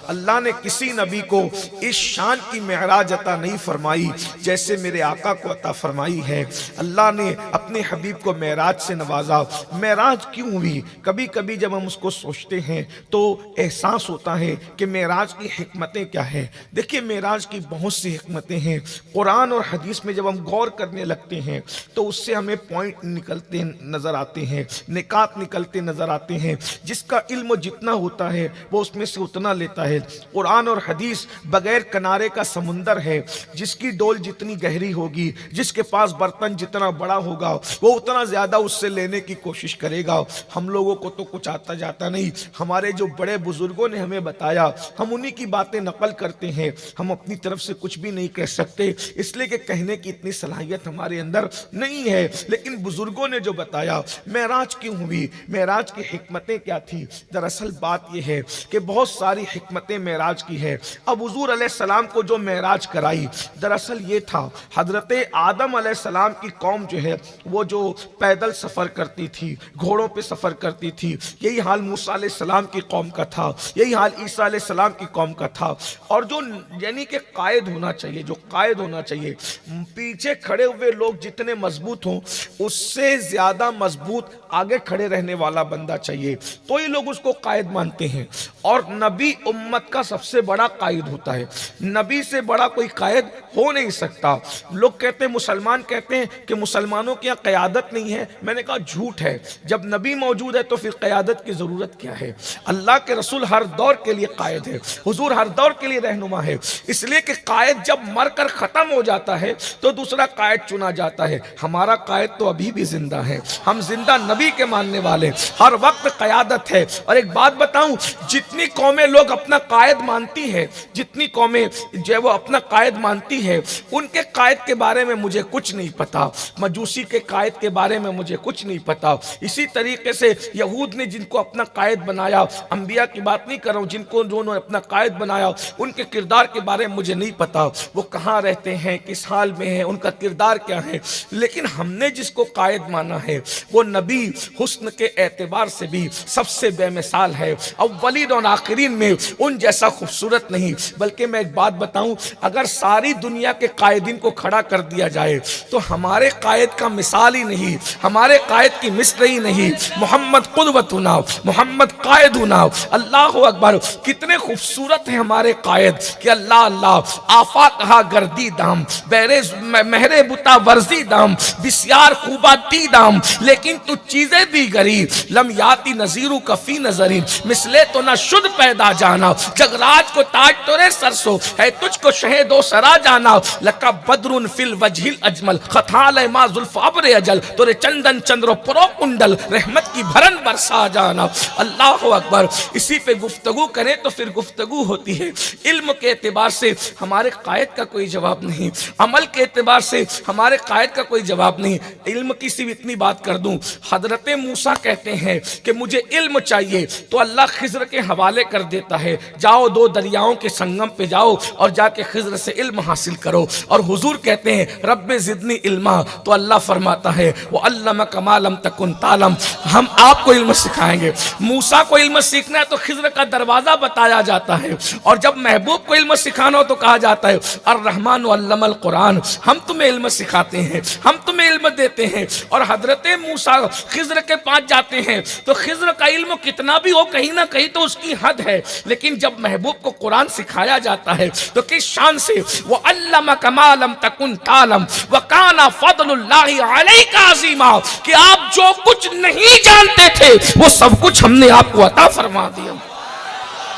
अल्लाह ने किसी नबी को इस शान की मेराज अता नहीं फरमाई जैसे मेरे आका को अता फरमाई है। अल्लाह ने अपने हबीब को मेराज से नवाजा। मेराज क्यों हुई? कभी कभी जब हम उसको सोचते हैं तो एहसास होता है कि मेराज की हिकमतें क्या है। देखिए, मेराज की बहुत सी हिकमतें हैं। कुरान और हदीस में जब हम गौर करने लगते हैं तो उससे हमें पॉइंट निकलते नजर आते हैं, निकात निकलते नजर आते हैं। जिसका इल्म जितना होता है वो उसमें से उतना लेता है। कुरान और हदीस बगैर किनारे का समुंदर है। जिसकी डोल जितनी गहरी होगी, जिसके पास बर्तन जितना बड़ा होगा, वो उतना ज्यादा उससे लेने की कोशिश करेगा। हम लोगों को तो कुछ आता जाता नहीं। हमारे जो बड़े बुजुर्गों ने हमें बताया, हम उन्हीं की बातें नकल करते हैं। हम अपनी तरफ से कुछ भी नहीं कह सकते, इसलिए कि कहने की इतनी सलाहियत हमारे अंदर नहीं है। लेकिन बुजुर्गों ने जो बताया, मेराज क्यों हुई, मेराज की हिकमतें क्या थी। दरअसल बात यह है कि बहुत सारी हिकमतें मेराज की है। अब हुजूर अलैहिस्सलाम को जो मेराज कराई, दरअसल ये था, हजरत आदम अलैहिस्सलाम की कौम जो है वो जो पैदल सफर करती थी, घोड़ों पे सफर करती थी, यही हाल मूसा अलैहिस्सलाम की कौम का था, यही हाल ईसा अलैहिस्सलाम की कौम का था। और जो यानी कि कायद होना चाहिए, जो कायद होना चाहिए, पीछे खड़े हुए लोग जितने मजबूत हों उससे ज्यादा मजबूत आगे खड़े रहने वाला बंदा चाहिए, तो ही लोग उसको कायद मानते हैं। और नबी उम्मत का सबसे बड़ा कायद होता है। नबी से बड़ा कोई कायद हो नहीं सकता। लोग कहते हैं, मुसलमान कहते हैं कि मुसलमानों की यहाँ क़यादत नहीं है। मैंने कहा झूठ है। जब नबी मौजूद है तो फिर क़यादत की ज़रूरत क्या है। अल्लाह के रसूल हर दौर के लिए कायद है, हुजूर हर दौर के लिए रहनुमा है। इसलिए कि कायद जब मर कर ख़त्म हो जाता है तो दूसरा कायद चुना जाता है। हमारा कायद तो अभी भी जिंदा है। हम जिंदा नबी के मानने वाले, हर वक्त क़यादत है। और एक बात बताऊं, जितनी कौमें लोग अपना कायद मानती है, जितनी कौमें जो वो अपना कायद मानती है, उनके कायद के बारे में मुझे कुछ नहीं पता। मजूसी के कायद के बारे में मुझे कुछ नहीं पता। इसी तरीके से यहूद ने जिनको अपना कायद बनाया, अंबिया की बात नहीं कर रहा हूँ, जिनको उन्होंने अपना कायद बनाया, उनके किरदार के बारे में मुझे नहीं पता। वो कहाँ रहते हैं, किस हाल में हैं, उनका किरदार क्या है। लेकिन हमने जिसको कायद माना है वो नबी हुस्न के एतबार से भी सबसे बेमिसाल है। अव्वलीन और आखिरीन में उन जैसा खूबसूरत नहीं। बल्कि मैं एक बात बताऊं, अगर सारी दुनिया के कायदीन को खड़ा कर दिया जाए तो हमारे कायद का मिसाल ही नहीं, हमारे कायद की मिस्र ही नहीं। मोहम्मद कुदवतुना, मोहम्मद कायदुना। अल्लाह अकबर, कितने खूबसूरत हैं हमारे कायद कि अल्लाह अल्लाह। आफा कहा गर्दी दाम, बेरे महरे बुता वर्जी दाम, बिस्यार खूबा दी दाम, लेकिन तू चीजें दी गरी लम याती नजीरू कफी नजरी, मिसले तो ना शुद्ध पैदा जाना, जगराज को ताज तोरे सरसो है, तुझको शहेदो सरा जाना, लका बदरुन फिल वजहिल अजमल, खताल मा जुल्फ अब्र अजल, तोरे चंदन चंद्रो प्रो कुंडल, रहमत की भरन बरसा जाना। अल्लाह अकबर। इसी पे गुफ्तगू करें तो फिर गुफ्तगू होती है। इल्म के एतबार से हमारे कायद का कोई जवाब नहीं, अमल के एतबार से हमारे कायद का कोई जवाब नहीं। इल्म की सिर्फ इतनी बात कर दूं, हजरत मूसा कहते हैं कि मुझे इल्म चाहिए, तो अल्लाह खिज्र के हवाले कर देता है, जाओ दो दरियाओं के संगम पे जाओ और जाके खिज्र से इल्म हासिल करो। और हुजूर कहते हैं रब्बे जिदनी इल्मा, तो अल्लाह फरमाता है वो अल्लम कमालम तकुन तालम, हम आपको इल्म सिखाएंगे। मूसा को इल्म सीखना है तो खिज्र का दरवाजा बताया जाता है, और जब महबूब को इल्म सिखाना हो तो कहा जाता है अर रहमान अल्लमल कुरान, हम तुम्हें इल्म सिखाते हैं, हम तुम्हें इल्म देते हैं। और हजरत मूसा खिज्र के पास जाते हैं तो खिज्र का इल्म कितना भी हो, कहीं ना कहीं तो उसकी हद है। लेकिन जब महबूब को कुरान सिखाया जाता है तो किस शान से, वो अल्लम कमालम तकुन तालम व काना फदलुल्लाहि अलैका अज़ीमा, कि आप जो कुछ नहीं जानते थे वो सब कुछ हमने आपको अता फरमा दिया।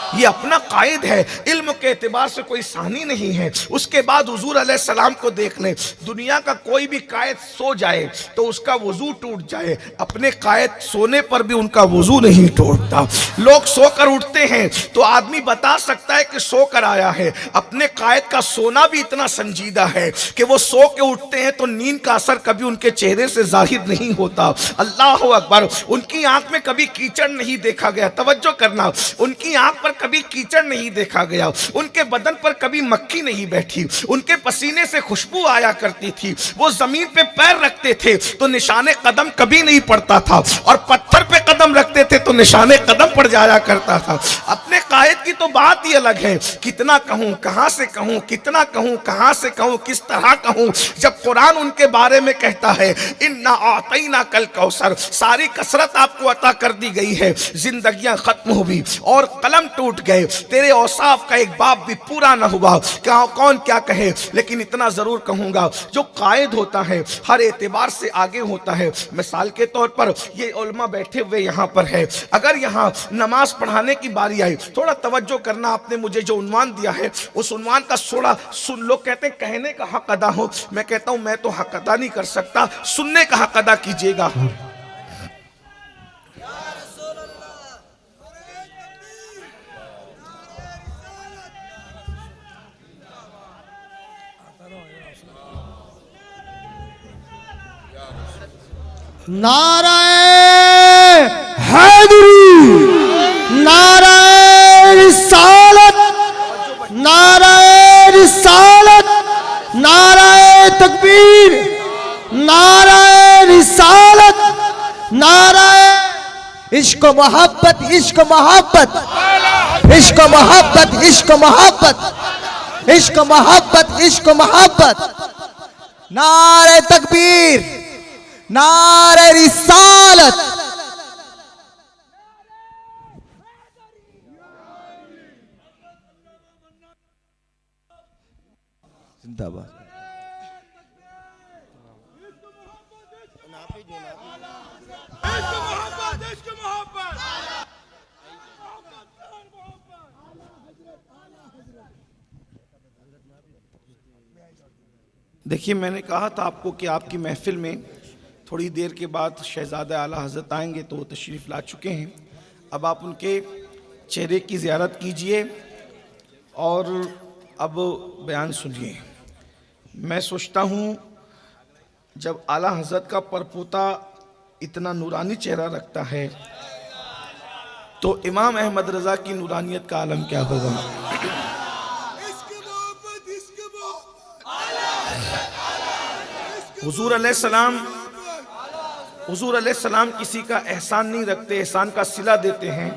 ये अपना कायद है, इल्म के एतबार से कोई सानी नहीं है। उसके बाद हुजूर अलैहिस्सलाम को देख लें, दुनिया का कोई भी कायद सो जाए तो उसका वजू टूट जाए, अपने कायद सोने पर भी उनका वजू नहीं टूटता। लोग सोकर उठते हैं तो आदमी बता सकता है कि सोकर आया है। अपने कायद का सोना भी इतना संजीदा है कि वो सो के उठते हैं तो नींद का असर कभी उनके चेहरे से जाहिर नहीं होता। अल्लाह अकबर। उनकी आंख में कभी कीचड़ नहीं देखा गया, तवज्जो करना, उनकी आंख पर कभी कीचड़ नहीं देखा गया, उनके बदन पर कभी मक्खी नहीं बैठी, उनके पसीने से खुशबू आया करती थी। वो जमीन पे पैर रखते थे तो निशाने कदम कभी नहीं पड़ता था, और पत्थर पे कदम कदम रखते थे तो निशाने कदम पड़ जाया करता था। अपने कायद की तो बात ही अलग है, कितना कहूँ, कहाँ से कहूँ, कितना कहूँ, कहाँ से कहूँ, किस तरह कहूँ। जब कुरान उनके बारे में कहता है इन्ना आतैना कल कौसर, सारी कसरत आपको अता कर दी गई है, जिंदगियां खत्म हुई और कलम टूट गए, तेरे औसाफ का एक बाप भी पूरा न हुआ, क्या कौन क्या कहे। लेकिन इतना जरूर कहूंगा, जो कायद होता है हर एतबार से आगे होता है। मिसाल के तौर पर ये उलमा बैठे हुए यहाँ पर है, अगर यहाँ नमाज पढ़ाने की बारी आई, थोड़ा तवज्जो करना, आपने मुझे जो उन्वान दिया है उस उन्वान का थोड़ा सुन। लोग कहते हैं कहने का हक अदा हो, मैं कहता हूं मैं तो हक अदा नहीं कर सकता, सुनने का हक अदा कीजिएगा। नाराए हैदरी, नाराए रिसालत, नाराए रिसालत, नाराए तकबीर, नाराए रिसालत, नाराए इश्क मोहब्बत, इश्क मोहब्बत, इश्क मोहब्बत, इश्क मोहब्बत, इश्क मोहब्बत, इश्क मोहब्बत, नारे तकबीर, नारे रिसालत। जिंदाबाद। देखिए, मैंने कहा था आपको कि आपकी महफिल में थोड़ी देर के बाद शहजादा आला हज़रत आएंगे, तो वो तशरीफ़ ला चुके हैं। अब आप उनके चेहरे की ज़ियारत कीजिए और अब बयान सुनिए। मैं सोचता हूँ जब आला हज़रत का परपोता इतना नूरानी चेहरा रखता है तो इमाम अहमद रज़ा की नूरानियत का आलम क्या होगा। हुजूर अलैहिस्सलाम किसी का एहसान नहीं रखते, एहसान का सिला देते हैं।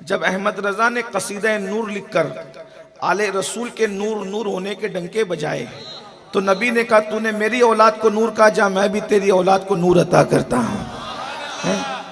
जब अहमद रज़ा ने कसीदा नूर लिखकर आले रसूल के नूर नूर होने के डंके बजाए तो नबी ने कहा तूने मेरी औलाद को नूर कहा, जा मैं भी तेरी औलाद को नूर अता करता हूँ।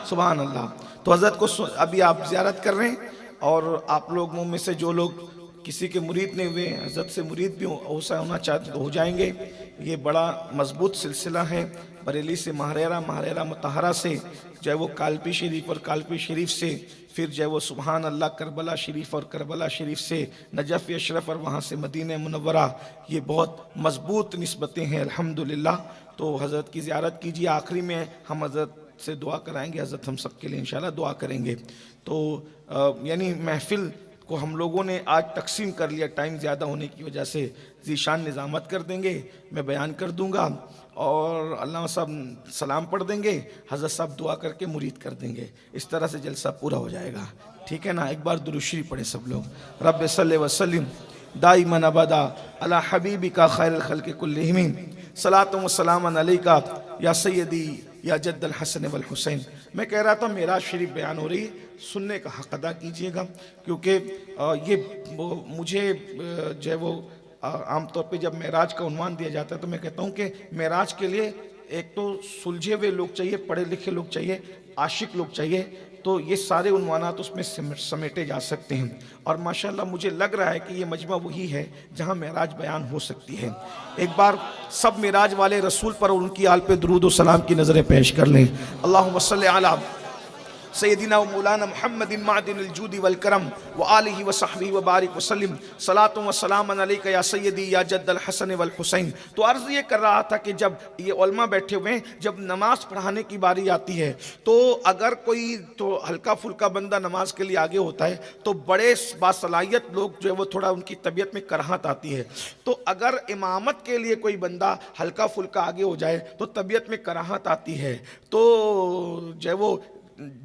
सुभान अल्लाह। तो हज़रत को अभी आप ज़ियारत कर रहे हैं और आप लोग मुँह में से जो लोग किसी के मुरीद नहीं हुए, हज़रत से मुरीद भी ऐसा होना चाहते तो हो जाएंगे। ये बड़ा मजबूत सिलसिला है। बरेली से महरेरा, महरेरा मुतहरा से चाहे वो कालपी शरीफ और कालपी शरीफ से, फिर जो है वो सुबहान अल्लाह करबला शरीफ और करबला शरीफ से नजफ़ अशरफ और वहाँ से मदीना मुनव्वरा, ये बहुत मजबूत निस्बतें हैं अल्हम्दुलिल्लाह। तो हज़रत की ज़ियारत कीजिए। आखिरी में हम हज़रत से दुआ कराएंगे, हज़रत हम सब के लिए इंशाल्लाह दुआ करेंगे। तो यानी महफिल को हम लोगों ने आज तकसीम कर लिया, टाइम ज़्यादा होने की वजह से ज़ीशान निज़ामत कर देंगे, मैं बयान कर दूंगा और अल्लाह साहब सलाम पढ़ देंगे, हज़रत साहब दुआ करके मुरीद कर देंगे। इस तरह से जलसा पूरा हो जाएगा, ठीक है ना। एक बार दुरूद शरीफ पढ़े सब लोग। रब्बे सल्ले व सल्लिम दाइमन अबदा अला हबीबिका खैरुल खल्क़ि कुल्लिहिम, सलातु व सलामन अलैका या सय्यदी या जद्दल हसन वल हुसैन। मैं कह रहा था मेराज शरीफ बयान हो रही है, सुनने का हक अदा कीजिएगा, क्योंकि ये मुझे जो है वो आमतौर पे जब मेराज का उन्वान दिया जाता है तो मैं कहता हूँ कि मेराज के लिए एक तो सुलझे हुए लोग चाहिए, पढ़े लिखे लोग चाहिए, आशिक लोग चाहिए, तो ये सारे उन्वानात उसमें समेटे जा सकते हैं। और माशाल्लाह मुझे लग रहा है कि ये मजमा वही है जहाँ मेराज बयान हो सकती है। एक बार सब मेराज वाले रसूल पर और उनकी आल पे दुरूद और सलाम की नज़रें पेश कर लें। अल्लाहुम्मा सल्ली अला सैयदिना व मौलाना मुहम्मदिन मादिनिल जूदी वल करम व आलिहि व सहबिहि व बारिक वसल्लम, सलातु व सलामन अलैका या सैयदी या जद्दल हसन वल हुसैन। तो अर्ज़ ये कर रहा था कि जब ये उलमा बैठे हुए हैं, जब नमाज पढ़ाने की बारी आती है तो अगर कोई तो हल्का फुल्का बंदा नमाज के लिए आगे होता है तो बड़े बासलाहियत लोग जो है वो थोड़ा उनकी तबीयत में कराहत आती है। तो अगर इमामत के लिए कोई बंदा हल्का फुल्का आगे हो जाए तो तबीयत में कराहत आती है। तो जो है वो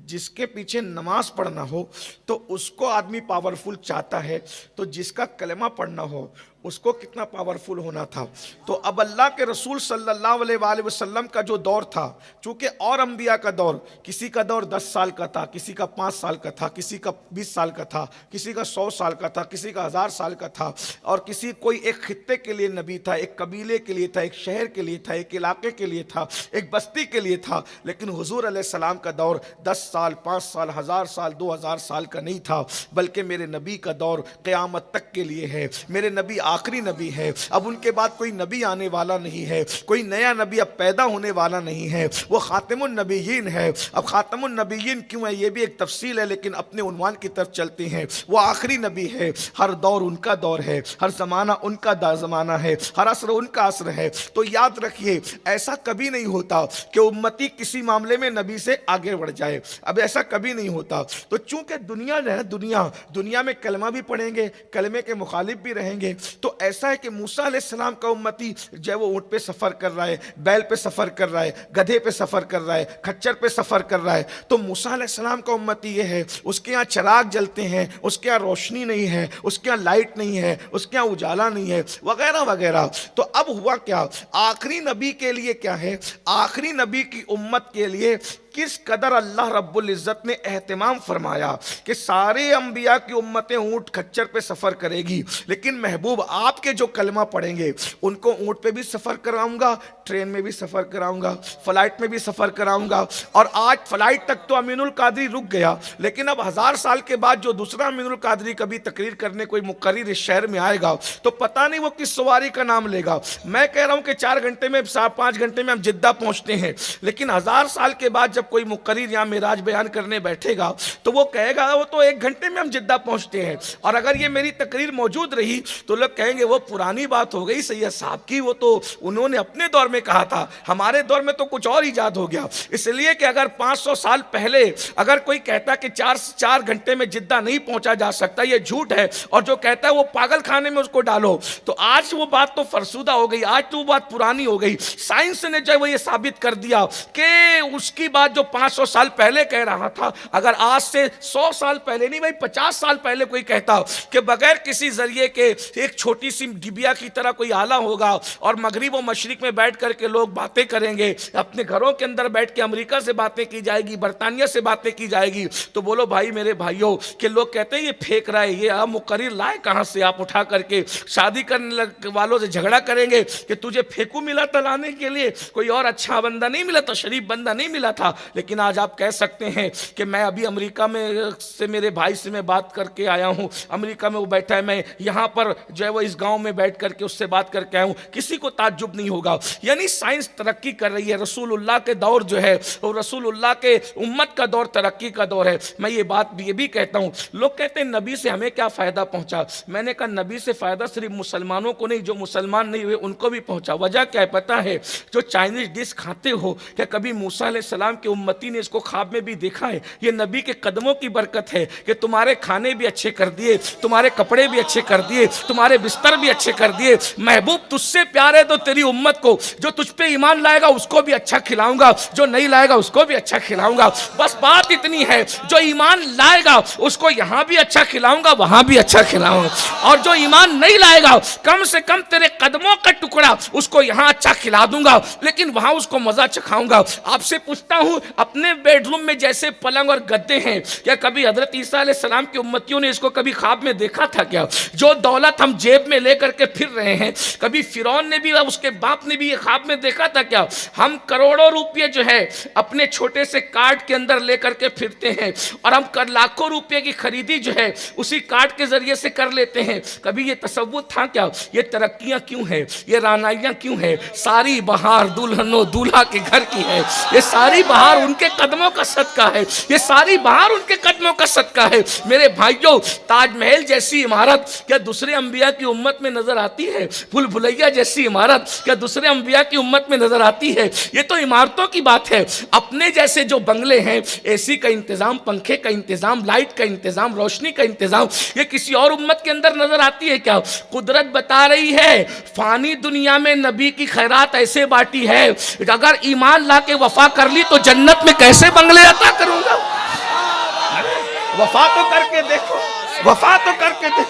जिसके पीछे नमाज पढ़ना हो तो उसको आदमी पावरफुल चाहता है, तो जिसका कलमा पढ़ना हो उसको कितना पावरफुल होना था। तो अब अल्लाह के रसूल सल्लल्लाहु अलैहि वसल्लम का जो दौर था, चूंकि और अंबिया का दौर, किसी का दौर 10 साल का था, किसी का 5 साल का था, किसी का 20 साल का था, किसी का 100 साल का था, किसी का 1000 साल का था, और किसी कोई एक खित्ते के लिए नबी था, एक कबीले के लिए था, एक शहर के लिए था, एक इलाके के लिए था, एक बस्ती के लिए था। लेकिन हुजूर अलैहिस्सलाम का दौर 10 साल, 5 साल, 1000 साल, 2000 साल का नहीं था, बल्कि मेरे नबी का दौर क़यामत तक के लिए है। मेरे नबी आखिरी नबी है, अब उनके बाद कोई नबी आने वाला नहीं है, कोई नया नबी अब पैदा होने वाला नहीं है, वो खातिमुन नबीयीन है। अब खातिमुन नबीयीन क्यों है ये भी एक तफसील है, लेकिन अपने उन्वान की तरफ चलते हैं। वो आखिरी नबी है, हर दौर उनका दौर है, हर ज़माना उनका ज़माना है, हर असर उनका असर है। तो याद रखिए, ऐसा कभी नहीं होता कि उम्मती किसी मामले में नबी से आगे बढ़ जाए, अब ऐसा कभी नहीं होता। तो चूंकि दुनिया जो है, दुनिया में कलमा भी पढ़ेंगे, कलमे के मुखालिफ भी रहेंगे। तो ऐसा है कि मूसा अलैहिस्सलाम का उम्मती जो है वो ऊँट पे सफ़र कर रहा है, बैल पे सफ़र कर रहा है, गधे पे सफ़र कर रहा है, खच्चर पे सफ़र कर रहा है। तो मूसा अलैहिस्सलाम का उम्मती ये है, उसके यहाँ चिराग जलते हैं, उसके यहाँ रोशनी नहीं है, उसके यहाँ लाइट नहीं है, उसके यहाँ उजाला नहीं है, वगैरह वगैरह। तो अब हुआ क्या, आखिरी नबी के लिए क्या है, आखिरी नबी की उम्मत के लिए किस कदर अल्लाह रब्बुल इज़्ज़त ने एहतिमाम फरमाया कि सारे अंबिया की उम्मतें ऊँट खच्चर पे सफ़र करेगी, लेकिन महबूब आपके जो कलमा पढ़ेंगे उनको ऊँट पे भी सफ़र कराऊंगा, ट्रेन में भी सफ़र कराऊंगा, फ़्लाइट में भी सफ़र कराऊंगा। और आज फ़्लाइट तक तो अमीनुल कादरी रुक गया, लेकिन अब 1000 साल के बाद जो दूसरा अमीनुल कादरी कभी तकरीर करने कोई मुकर्रिर इस शहर में आएगा तो पता नहीं वो किस सवारी का नाम लेगा। मैं कह रहा हूँ कि 4 घंटे में, 5 घंटे में हम जिद्दा पहुँचते हैं, लेकिन 1000 साल के बाद जब कोई मुकर्रिर यहाँ मेराज बयान करने बैठेगा तो वो कहेगा वो तो 1 घंटे में हम जिद्दा पहुँचते हैं। और अगर ये मेरी तकरीर मौजूद रही तो लोग कहेंगे वो पुरानी बात हो गई सैयद साहब की, वो तो उन्होंने अपने दौर में कहा था, हमारे दौर में तो कुछ और ईजाद हो गया। इसलिए कि अगर 500 साल पहले अगर कोई कहता कि 4 घंटे में जिद्दा नहीं पहुंचा जा सकता, ये झूठ है, और जो कहता है वो पागल खाने में उसको डालो। तो आज वो बात तो फरसुदा हो गई, आज तो वो बात पुरानी हो गई। साइंस ने जो है वो ये साबित कर दिया कि उसकी बात जो 500 साल पहले कह रहा था, अगर आज से 100 साल पहले नहीं भाई 50 साल पहले कोई कहता कि बगैर किसी जरिए के एक छोटी सी डिबिया की तरह कोई आला होगा और मगरिब और मशरिक में बैठ करके लोग बातें करेंगे, अपने घरों के अंदर बैठ के अमेरिका से बातें की जाएगी, बरतानिया से बातें की जाएगी, तो बोलो भाई मेरे भाइयों कि लोग कहते हैं ये फेंक रहा है, ये आप मुकर्रिर लाए कहाँ से, आप उठा करके शादी करने वालों से झगड़ा करेंगे कि तुझे फेंकू मिला था लाने के लिए, कोई और अच्छा बंदा नहीं मिला था, शरीफ बंदा नहीं मिला था। लेकिन आज आप कह सकते हैं कि मैं अभी अमेरिका में से मेरे भाई से मैं बात करके आया हूँ, अमेरिका में वो बैठा है, मैं यहाँ पर जो है वो इस गांव में बैठ करके उससे बात करके आया हूँ, किसी को ताज्जुब नहीं होगा। यानी साइंस तरक्की कर रही है, रसूलुल्लाह के दौर जो है वो रसूलुल्लाह के उम्मत का दौर तरक्की का दौर है। मैं ये बात ये भी कहता हूँ, लोग कहते हैं नबी से हमें क्या फ़ायदा पहुँचा, मैंने कहा नबी से फ़ायदा सिर्फ मुसलमानों को नहीं, जो मुसलमान नहीं हुए उनको भी पहुँचा। वजह क्या है पता है, जो चाइनीज़ डिश खाते हो, क्या कभी मूसा अलैहिस्सलाम के उम्मती ने इसको ख्वाब में भी देखा है? ये नबी के कदमों की बरकत है कि तुम्हारे खाने भी अच्छे कर दिए, तुम्हारे कपड़े भी अच्छे कर दिए, तुम्हारे बिस्तर भी अच्छे कर दिए। महबूब तुझसे प्यार है तो तेरी उम्मत को, जो तुझ पे ईमान लाएगा उसको भी अच्छा खिलाऊंगा, जो नहीं लाएगा उसको भी अच्छा खिलाऊंगा। बस बात इतनी है, जो ईमान लाएगा उसको यहाँ भी अच्छा खिलाऊंगा, वहां भी अच्छा खिलाऊंगा, और जो ईमान नहीं लाएगा कम से कम तेरे कदमों का टुकड़ा उसको यहाँ अच्छा खिला दूंगा, लेकिन वहां उसको मजा चखाऊंगा। आपसे पूछता हूं, अपने बेडरूम में जैसे पलंग और गद्दे हैं, क्या कभी हजरत ईसा अलैहिस्सलाम की उम्मतियों ने इसको कभी ख्वाब में देखा था क्या? जो दौलत हम जेब में लेकर के फिर रहे हैं, कभी फिरौन ने भी उसके बाप ने भी ये ख्वाब में देखा था क्या? हम करोड़ों रुपये जो है अपने छोटे से कार्ड के अंदर लेकर के फिरते हैं, और हम लाखों रुपये की खरीदी जो है उसी कार्ड के जरिए से कर लेते हैं। कभी ये तसव्वुर था क्या? ये तरक्कियां क्यों है, ये रानाइयां क्यों है? सारी बहार दुल्हनों दूल्हा के घर की है, ये सारी बहार उनके कदमों का सदका है, ये सारी बहार उनके कदमों का सदका है। मेरे भाइयों, ताजमहल जैसी इमारत क्या दूसरे अंबिया की उम्मत में नजर आती है? भूल भुलैया जैसी इमारत क्या दूसरे अंबिया की उम्मत में नजर आती है? ये तो इमारतों की बात है। अपने जैसे जो बंगले हैं, एसी का इंतजाम, पंखे का इंतजाम, लाइट का इंतजाम, रोशनी का इंतजाम, ये किसी और उम्मत के अंदर नजर आती है क्या? कुदरत बता रही है, फानी दुनिया में नबी की खैरात ऐसे बांटी है, अगर ईमान ला के वफा कर ली तो जन्नत में कैसे बंगले अता करूंगा? वफा तो करके देखो, वफा तो करके थे।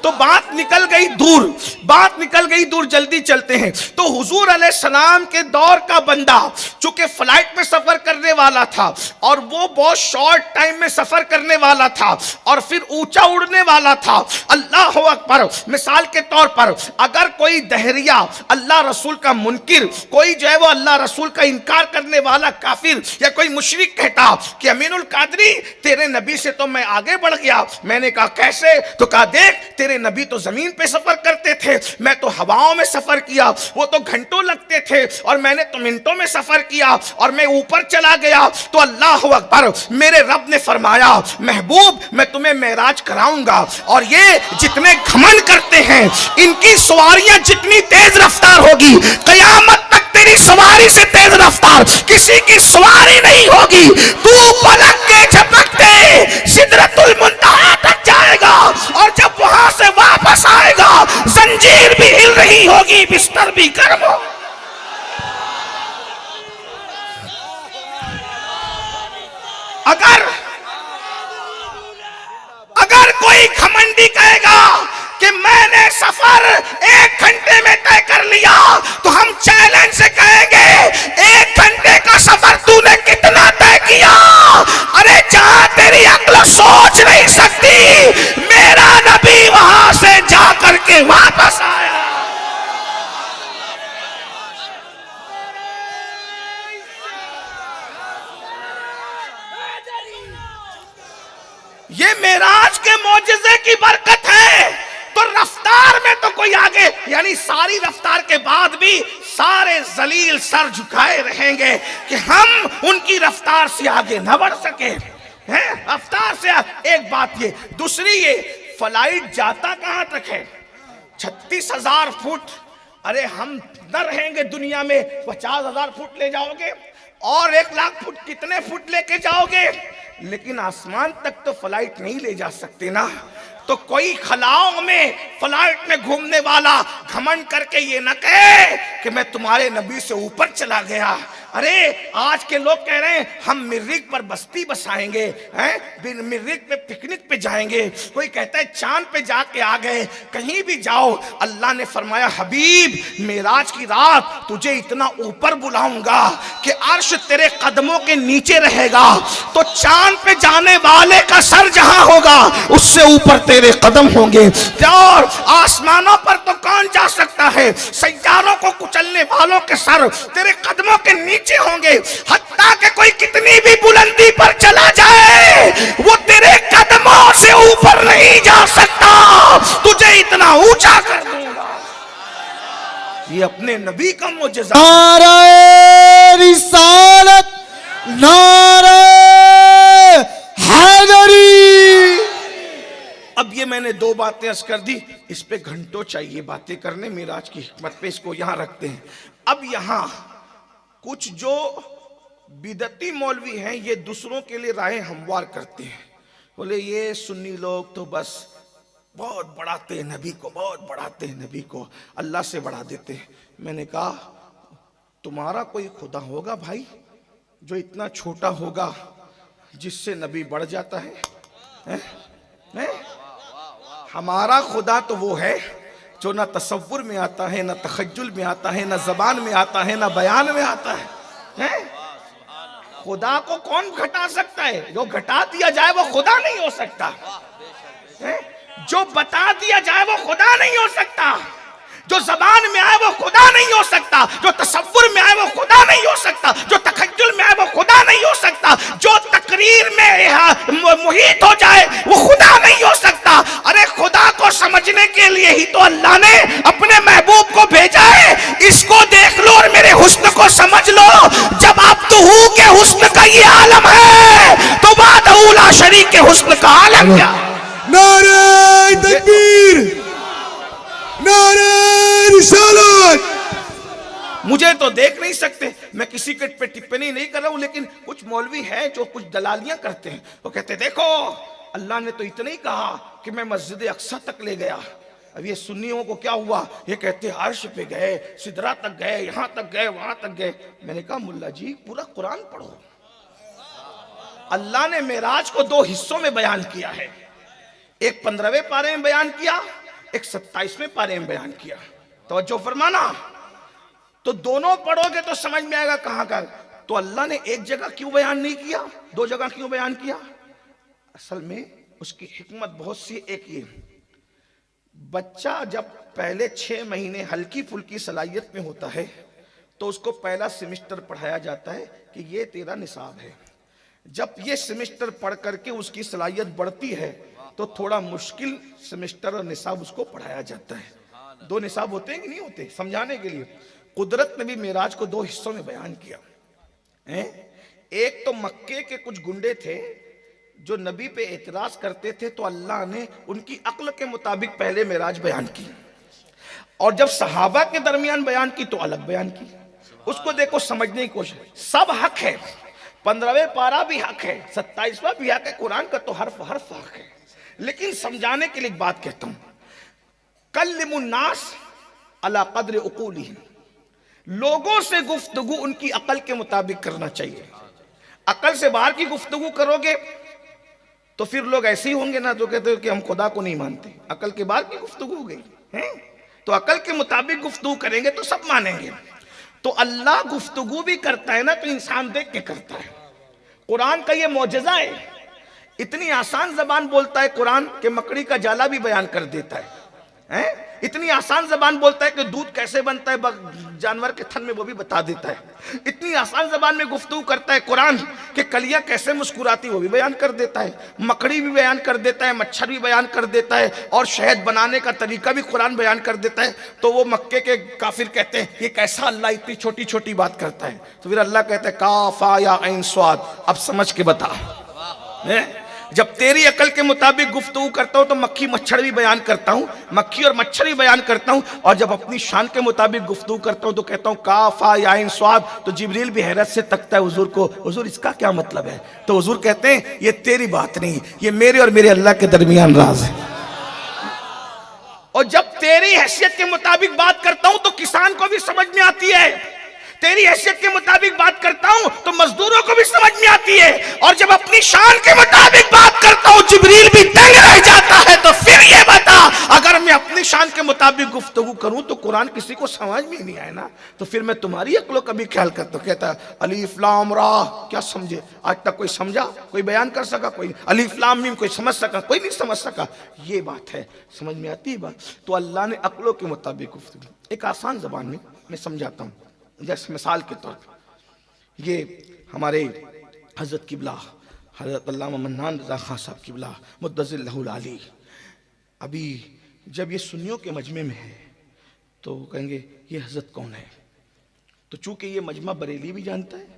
तो बात निकल गई दूर, बात निकल गई दूर, जल्दी चलते हैं। तो हुजूर अलैहिस्सलाम के दौर का बंदा चूंकि फ्लाइट में सफर करने वाला था और वो बहुत शॉर्ट टाइम में सफर करने वाला था और फिर ऊंचा उड़ने वाला था। अल्लाह अकबर, मिसाल के तौर पर अगर कोई दहरिया अल्लाह रसूल का मुनकिर, कोई जो है वो अल्लाह रसूल का इनकार करने वाला काफिर या कोई मुशरिक कहता कि अमीनुल कादरी तेरे नबी से तो मैं आगे बढ़ गया। मैंने कहा कैसे? तो कहा देख तेरे नबी तो जमीन पे सफर करते थे, मैं तो हवाओं में सफर किया, वो तो घंटों लगते थे और मैंने तो मिनटों में सफर किया और मैं ऊपर चला गया। तो अल्लाह अकबर, मेरे रब ने फरमाया महबूब मैं तुम्हें मेराज कराऊंगा और ये जितने घमंड करते हैं इनकी सवारियां जितनी तेज रफ्तार होगी कयामत तक तेरी सवारी से तेज रफ्तार किसी की सवारी नहीं होगी। तू पलक के झपकते सिदरतुल मुंतहा तक जाएगा और जब वहां से वापस आएगा जंजीर भी हिल रही होगी, बिस्तर भी गर्म हो। अगर कोई घमंडी कहेगा कि मैंने सफर 1 घंटे में तय कर लिया तो हम चैलेंज से कहेंगे 1 घंटे का सफर तूने कितना तय किया? अरे जहां तेरी अक्ल सोच नहीं सकती, मेरा नबी वहां से जा करके वापस आया। ये मेराज के मौजिज़े की बरकत है। तो रफ्तार में तो कोई आगे, यानी सारी रफ्तार के बाद भी सारे जलील सर झुकाए रहेंगे कि हम उनकी रफ्तार से आगे न बढ़ सके हैं। रफ्तार से एक बात ये, दूसरी ये फ्लाइट जाता कहां तक है? 36,000 फुट। अरे हम न रहेंगे दुनिया में, 50,000 फुट ले जाओगे और 1 लाख फुट कितने फुट लेके जाओगे? लेकिन आसमान तक तो फ्लाइट नहीं ले जा सकते ना। तो कोई खलाओं में फ्लाइट में घूमने वाला घमंड करके ये न कहे कि मैं तुम्हारे नबी से ऊपर चला गया। अरे आज के लोग कह रहे हैं हम मिर्रिक पर बस्ती बसाएंगे, हैं मिर्रिक पे पिकनिक पे जाएंगे। कोई कहता है चांद पे जाके आ गए। कहीं भी जाओ, अल्लाह ने फरमाया हबीब मेराज की रात तुझे इतना ऊपर बुलाऊंगा कि अर्श तेरे कदमों के नीचे रहेगा। तो चांद पे जाने वाले का सर जहां होगा उससे ऊपर तेरे कदम होंगे। और आसमानों पर तो कौन जा सकता है? सैयारों को कुचलने वालों के सर तेरे कदमों के नीचे होंगे। हत्ता कि कोई कितनी भी बुलंदी पर चला जाए वो तेरे कदमों से ऊपर नहीं जा सकता। तुझे इतना ऊंचा कर दूंगा। ये अपने नबी का मुजज़्ज़ा। नारे रिसालत, नारे हैदरी। अब ये मैंने 2 बातें अर्ज कर दी, इस पे घंटों चाहिए बातें करने मेराज की हिकमत पे, इसको यहां रखते हैं। अब यहां कुछ जो बिदती मौलवी हैं ये दूसरों के लिए राहें हमवार करते हैं। बोले ये सुन्नी लोग तो बस बहुत बढ़ाते हैं नबी को, बहुत बढ़ाते हैं नबी को, अल्लाह से बढ़ा देते हैं। मैंने कहा तुम्हारा कोई खुदा होगा भाई जो इतना छोटा होगा जिससे नबी बढ़ जाता है? हमारा खुदा तो वो है जो ना तसव्वुर में आता है, ना तखज्जुल में आता है, ना जबान में आता है, ना बयान में आता है। खुदा को कौन घटा सकता है? जो घटा दिया जाए वो खुदा नहीं हो सकता है? जो बता दिया जाए वो खुदा नहीं हो सकता। जो जबान में आए वो खुदा नहीं हो सकता। जो तसव्वुर में आए वो खुदा नहीं हो सकता। जो तखज्जुल में आए वो खुदा नहीं हो सकता। जो तकरीर में मुहीत हो जाए वो खुदा नहीं हो सकता। अरे खुदा को समझने के लिए ही तो अल्लाह ने अपने महबूब को भेजा है। इसको देख लो और मेरे हुस्न को समझ लो। जब आप तो हूँ के हुस्न का ये आलम है तो वादउला शरीक के हुस्न का आलम क्या? नारे तकबीर, नारे रिसालत। मुझे तो देख नहीं सकते, मैं किसी के पे टिप्पणी नहीं कर रहा हूं, लेकिन कुछ मौलवी हैं जो कुछ दलालियां करते हैं। वो कहते देखो अल्लाह ने तो इतना ही कहा कि मैं मस्जिद अक्सा तक ले गया। अब ये सुन्नियों को क्या हुआ? ये कहते अर्श पे गए, सिदरा तक गए, यहां तक गए, वहां तक गए। मैंने कहा मुल्ला जी पूरा कुरान पढ़ो। अल्लाह ने मेराज को 2 हिस्सों में बयान किया है। एक 15वें पारे में बयान किया, एक 27वें पारे में बयान किया। तवज्जो फरमाना। तो दोनों पढ़ोगे तो समझ में आएगा कहां का। तो अल्लाह ने एक जगह क्यों बयान नहीं किया, दो जगह क्यों बयान किया? असल में उसकी हिकमत बहुत सी। एक ये, बच्चा जब पहले 6 महीने हल्की फुल्की सलाहियत में होता है तो उसको पहला सेमेस्टर पढ़ाया जाता है कि ये तेरा निसाब है। जब ये सेमेस्टर पढ़ करके उसकी सलाहियत बढ़ती है तो थोड़ा मुश्किल सेमेस्टर और निसाब उसको पढ़ाया जाता है। 2 निसाब होते हैं कि नहीं होते? समझाने के लिए कुदरत ने भी मेराज को 2 हिस्सों में बयान किया है। एक तो मक्के के कुछ गुंडे थे जो नबी पे एतराज करते थे, तो अल्लाह ने उनकी अक्ल के मुताबिक पहले मेराज बयान की, और जब सहाबा के दरमियान बयान की तो अलग बयान की। उसको देखो, समझने की कोशिश। सब हक है, 15वें पारा भी हक है, 27वां भी हक है, कुरान का तो हर्फ हर्फ हक है। लेकिन समझाने के लिए एक बात कहता हूं, कल्लिमुन्नास अला कद्र उकूलिहिम, लोगों से गुफ्तगू उनकी अकल के मुताबिक करना चाहिए। अकल से बाहर की गुफ्तगू करोगे तो फिर लोग ऐसे ही होंगे ना जो कहते हो कि हम खुदा को नहीं मानते। अकल के बाहर की गुफ्तगू हो गई है, तो अकल के मुताबिक गुफ्तगू करेंगे तो सब मानेंगे। तो अल्लाह गुफ्तगू भी करता है ना तो इंसान देख के करता है। कुरान का ये मौजज़ा है, इतनी आसान जबान बोलता है कुरान के मकड़ी का जाला भी बयान कर देता है। इतनी आसान जबान बोलता है कि दूध कैसे बनता है जानवर के थन में, वो भी बता देता है। इतनी आसान जबान में गुफ्तगू करता है कुरान कि कलियां कैसे मुस्कुराती वो भी बयान कर देता है, मकड़ी भी बयान कर देता है, मच्छर भी बयान कर देता है, और शहद बनाने का तरीका भी कुरान बयान कर देता है। तो वो मक्के के काफिर कहते हैं ये कैसा अल्लाह इतनी छोटी छोटी बात करता है? तो फिर अल्लाह कहता है काफा या ऐन स्वाद, अब समझ के बता। जब तेरी अकल के मुताबिक गुफ्तगू करता हूं तो मक्खी मच्छर भी बयान करता हूं, मक्खी और मच्छर भी बयान करता हूं, और जब अपनी शान के मुताबिक गुफ्तगू करता हूं तो कहता हूं काफा या इन स्वाद। तो जिब्रील भी हैरत से तकता है हुजूर को, हुजूर इसका क्या मतलब है? तो हुजूर कहते हैं ये तेरी बात नहीं, ये मेरे और मेरे अल्लाह के दरमियान राज है। और जब तेरी हैसियत के मुताबिक बात करता हूं तो किसान को भी समझ में आती है, तेरी हैसियत के मुताबिक बात करता हूं तो मजदूरों को भी समझ में आती है, और जब अपनी शान के मुताबिक बात करता हूं जिब्रील भी दंग रह जाता है। तो फिर ये बता, अगर मैं अपनी शान के मुताबिक गुफ्तगू करूं तो कुरान किसी को समझ में नहीं आए ना, तो फिर मैं तुम्हारी अक्लों का भी ख्याल करता हूं। कहता है अलीफ लाम रा, क्या समझे? आज तक कोई समझा? कोई बयान कर सका? कोई अलीफ लाम मीम कोई समझ सका? कोई नहीं समझ सका। ये बात है, समझ में आती है बात। तो अल्लाह ने अक्लों के मुताबिक गुफ्तगू, एक आसान जबान में मैं समझाता हूँ। जैसे मिसाल के तौर पर ये हमारे हजरत किबला हजरत अल्लामा मन्नान रज़ा खान साहब किबला मुद्दज़िल्लहुल आली, अभी जब ये सुन्नियों के मजमे में है तो कहेंगे ये हजरत कौन है? तो चूंकि ये मजमा बरेली भी जानता है,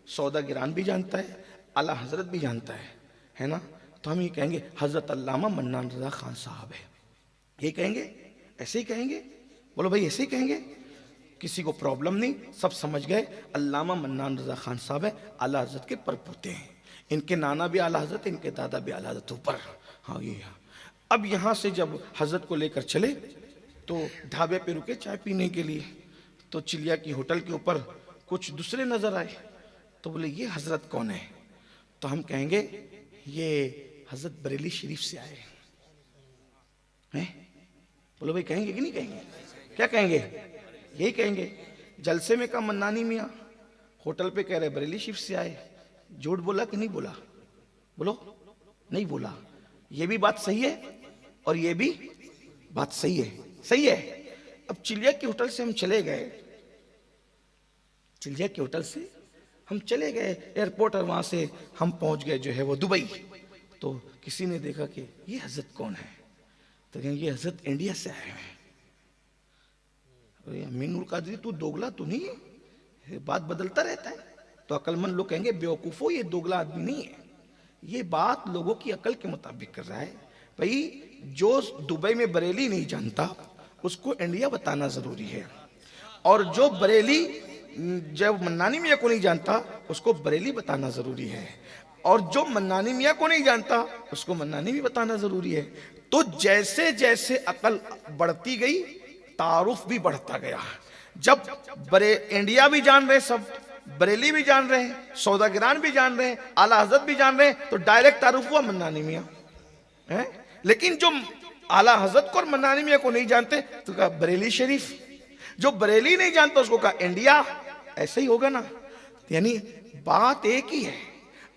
सौदा गिरान भी जानता है, आला हजरत भी जानता है ना, तो हम ये कहेंगे हजरत अल्लामा मन्नान रज़ा खान साहब है। ये कहेंगे, ऐसे ही कहेंगे। बोलो भाई ऐसे ही कहेंगे, किसी को प्रॉब्लम नहीं, सब समझ गए। अल्लामा मन्नान रज़ा खान साहब है, आला हजरत के परपोते हैं। इनके नाना भी आला हजरत, इनके दादा भी आला हजरत ऊपर। हाँ ये। अब यहाँ से जब हजरत को लेकर चले तो ढाबे पे रुके चाय पीने के लिए, तो चिलिया की होटल के ऊपर कुछ दूसरे नजर आए, तो बोले ये हजरत कौन है? तो हम कहेंगे ये हजरत बरेली शरीफ से आए हैं। बोलो भाई कहेंगे कि नहीं कहेंगे? क्या कहेंगे? यही कहेंगे। जलसे में कहा मन्नानी मियाँ, होटल पे कह रहे बरेली शरीफ से आए। झूठ बोला कि नहीं बोला? बोलो नहीं बोला। ये भी बात सही है और ये भी बात सही है, सही है। अब चिलिया के होटल से हम चले गए, चिलिया के होटल से हम चले गए एयरपोर्ट, और वहां से हम पहुंच गए जो है वो दुबई। तो किसी ने देखा कि ये हजरत कौन है, तो कहेंगे ये हजरत इंडिया से आए हैं। अमीनुल कादरी तू दोगला तो नहीं है, बात बदलता रहता है। तो अकलमंद लोग कहेंगे बेवकूफो ये दोगला आदमी नहीं है, ये बात लोगों की अकल के मुताबिक कर रहा है। भाई जो दुबई में बरेली नहीं जानता उसको इंडिया बताना जरूरी है, और जो बरेली जब मन्नानी मियाँ को नहीं जानता उसको बरेली बताना जरूरी है, और जो मन्नानी मियाँ को नहीं जानता उसको मन्नानी भी बताना जरूरी है। तो जैसे जैसे अकल बढ़ती गई तारुफ भी बढ़ता गया। जब इंडिया भी जान रहे, सब बरेली भी जान रहे हैं, सौदागिरान भी जान रहे हैं, आला हजरत भी जान रहे हैं, तो डायरेक्ट तारुफ हुआ मन्नानी मियाँ है। लेकिन जो आला हजरत को और मन्नानी मियां को नहीं जानते तो कहा बरेली शरीफ, जो बरेली नहीं जानता उसको कहा इंडिया। ऐसा ही होगा ना, यानी बात एक ही है,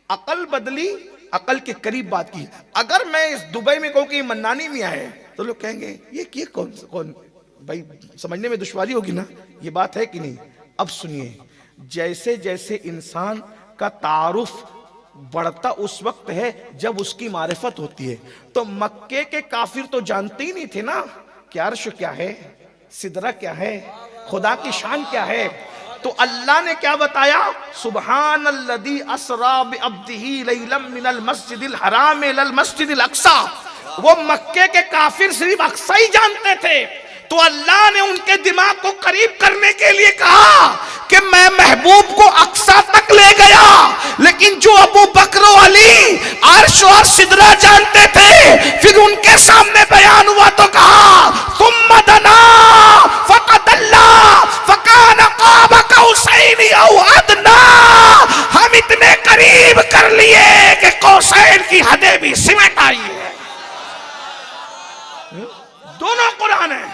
अकल बदली, अकल के करीब बात की। अगर मैं इस दुबई में कहूं कि मन्नानी मियां है तो लोग कहेंगे ये कौन भाई, समझने में दुश्वारी होगी ना, ये बात है कि नहीं। अब सुनिए, जैसे जैसे इंसान का तारुफ बढ़ता उस वक्त है जब उसकी मारिफत होती है। तो मक्के के काफिर तो जानते ही नहीं थे ना कि अर्श क्या है, सिदरा क्या है, खुदा की शान क्या है। तो अल्लाह ने क्या बताया, सुब्हानल्लज़ी अस्रा बिअब्दिही लैलन मिनल मस्जिदिल हराम इलल मस्जिदिल अक्सा। वो मक्के के काफिर सिर्फ अक्सा ही जानते थे, तो अल्लाह ने उनके दिमाग को करीब करने के लिए कहा कि मैं महबूब को अक्सा तक ले गया। लेकिन जो अबू बकर अली अर्श और सिदरा जानते थे, फिर उनके सामने बयान हुआ तो कहा सुम्मा दना फकदल्ला फकान क़ाब कौसैन औ अदना। हम इतने करीब कर लिए कि कौसैन की हदें भी सिमट आई है। दोनों कुरान है,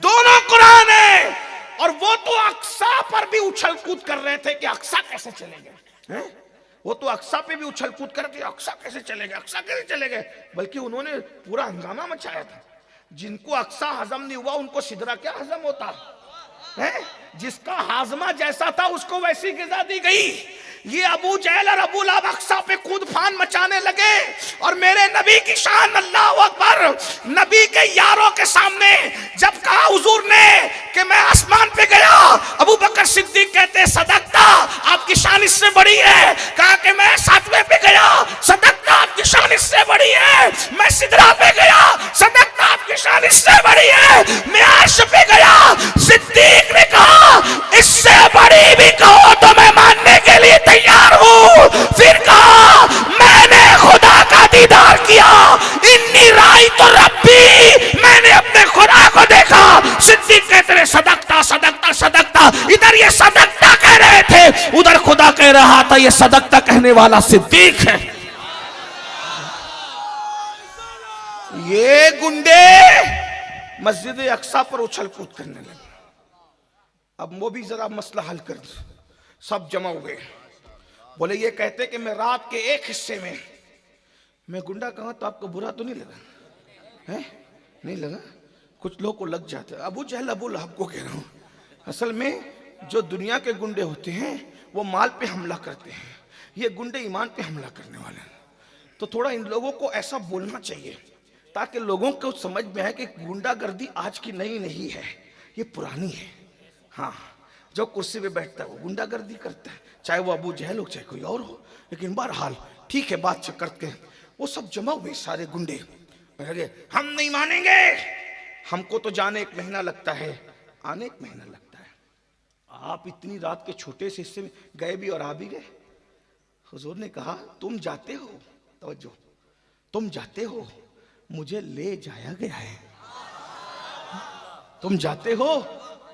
दोनों कुरान है। और वो तो अक्सा पर भी उछल कूद कर रहे थे कि अक्सा कैसे चले गए, वो तो अक्सा पे भी उछल कूद कर रहे थे, अक्सा कैसे चले गए, अक्सा कैसे चले गए। बल्कि उन्होंने पूरा हंगामा मचाया था। जिनको अक्सा हजम नहीं हुआ उनको सिदरा क्या हजम होता है। जिसका हाजमा जैसा था उसको वैसी गिजा दी गई। ये अबू जहल और अबू लहब अक्सा पे कूद फान मचाने लगे और मेरे नबी की शान, अल्लाह अकबर, नबी के यारों के सामने जब कहा हुजूर ने कि मैं आसमान पे गया, अबू बकर सिद्दीक कहते सदकता, आपकी शान इससे बड़ी है। कहा कि मैं सातवें पे गया, सदकता, आपकी शान इससे बड़ी है। मैं सिदरा पे गया, सदकता, आपकी शान इससे बड़ी है। मैं अर्श पे गया, सिद्दीक ने कहा इससे बड़ी भी कहो तो मैं मानने के लिए तैयार हूं। फिर कहा मैंने खुदा का दीदार किया, इन्नी राई तो रब्बी, मैंने अपने खुदा को देखा। सिद्दीक कहते रहे सदकता सदकता सदकता। इधर ये सदकता कह रहे थे, उधर खुदा कह रहा था ये सदकता कहने वाला सिद्दीक है। ये गुंडे मस्जिद अक्सा पर उछल कूद करने लगे। अब वो भी जरा मसला हल कर, सब जमा हुए। बोले ये कहते कि मैं रात के एक हिस्से में मैं गुंडा कहा तो आपको बुरा तो नहीं लगा है? नहीं लगा? कुछ लोगों को लग जाता है। अबू जहल अबू लहब को कह रहा हूं, असल में जो दुनिया के गुंडे होते हैं वो माल पे हमला करते हैं, ये गुंडे ईमान पे हमला करने वाले हैं। तो थोड़ा इन लोगों को ऐसा बोलना चाहिए ताकि लोगों को समझ में आए कि गुंडागर्दी आज की नई नहीं है, ये पुरानी है। हाँ, जो कुर्सी पे बैठता है वो गुंडागर्दी करता है, चाहे वो अबू जहल हो चाहे कोई और हो। लेकिन बहरहाल ठीक है, बात करते हैं। वो सब जमा हुए सारे गुंडे, हम नहीं मानेंगे, हमको तो जाने 1 महीना लगता है, आने 1 महीना लगता है। आप इतनी रात के छोटे से हिस्से में गए भी और आ भी गए। हुजूर ने कहा तुम जाते हो, तवज्जो, तुम जाते हो, मुझे ले जाया गया है। तुम जाते हो,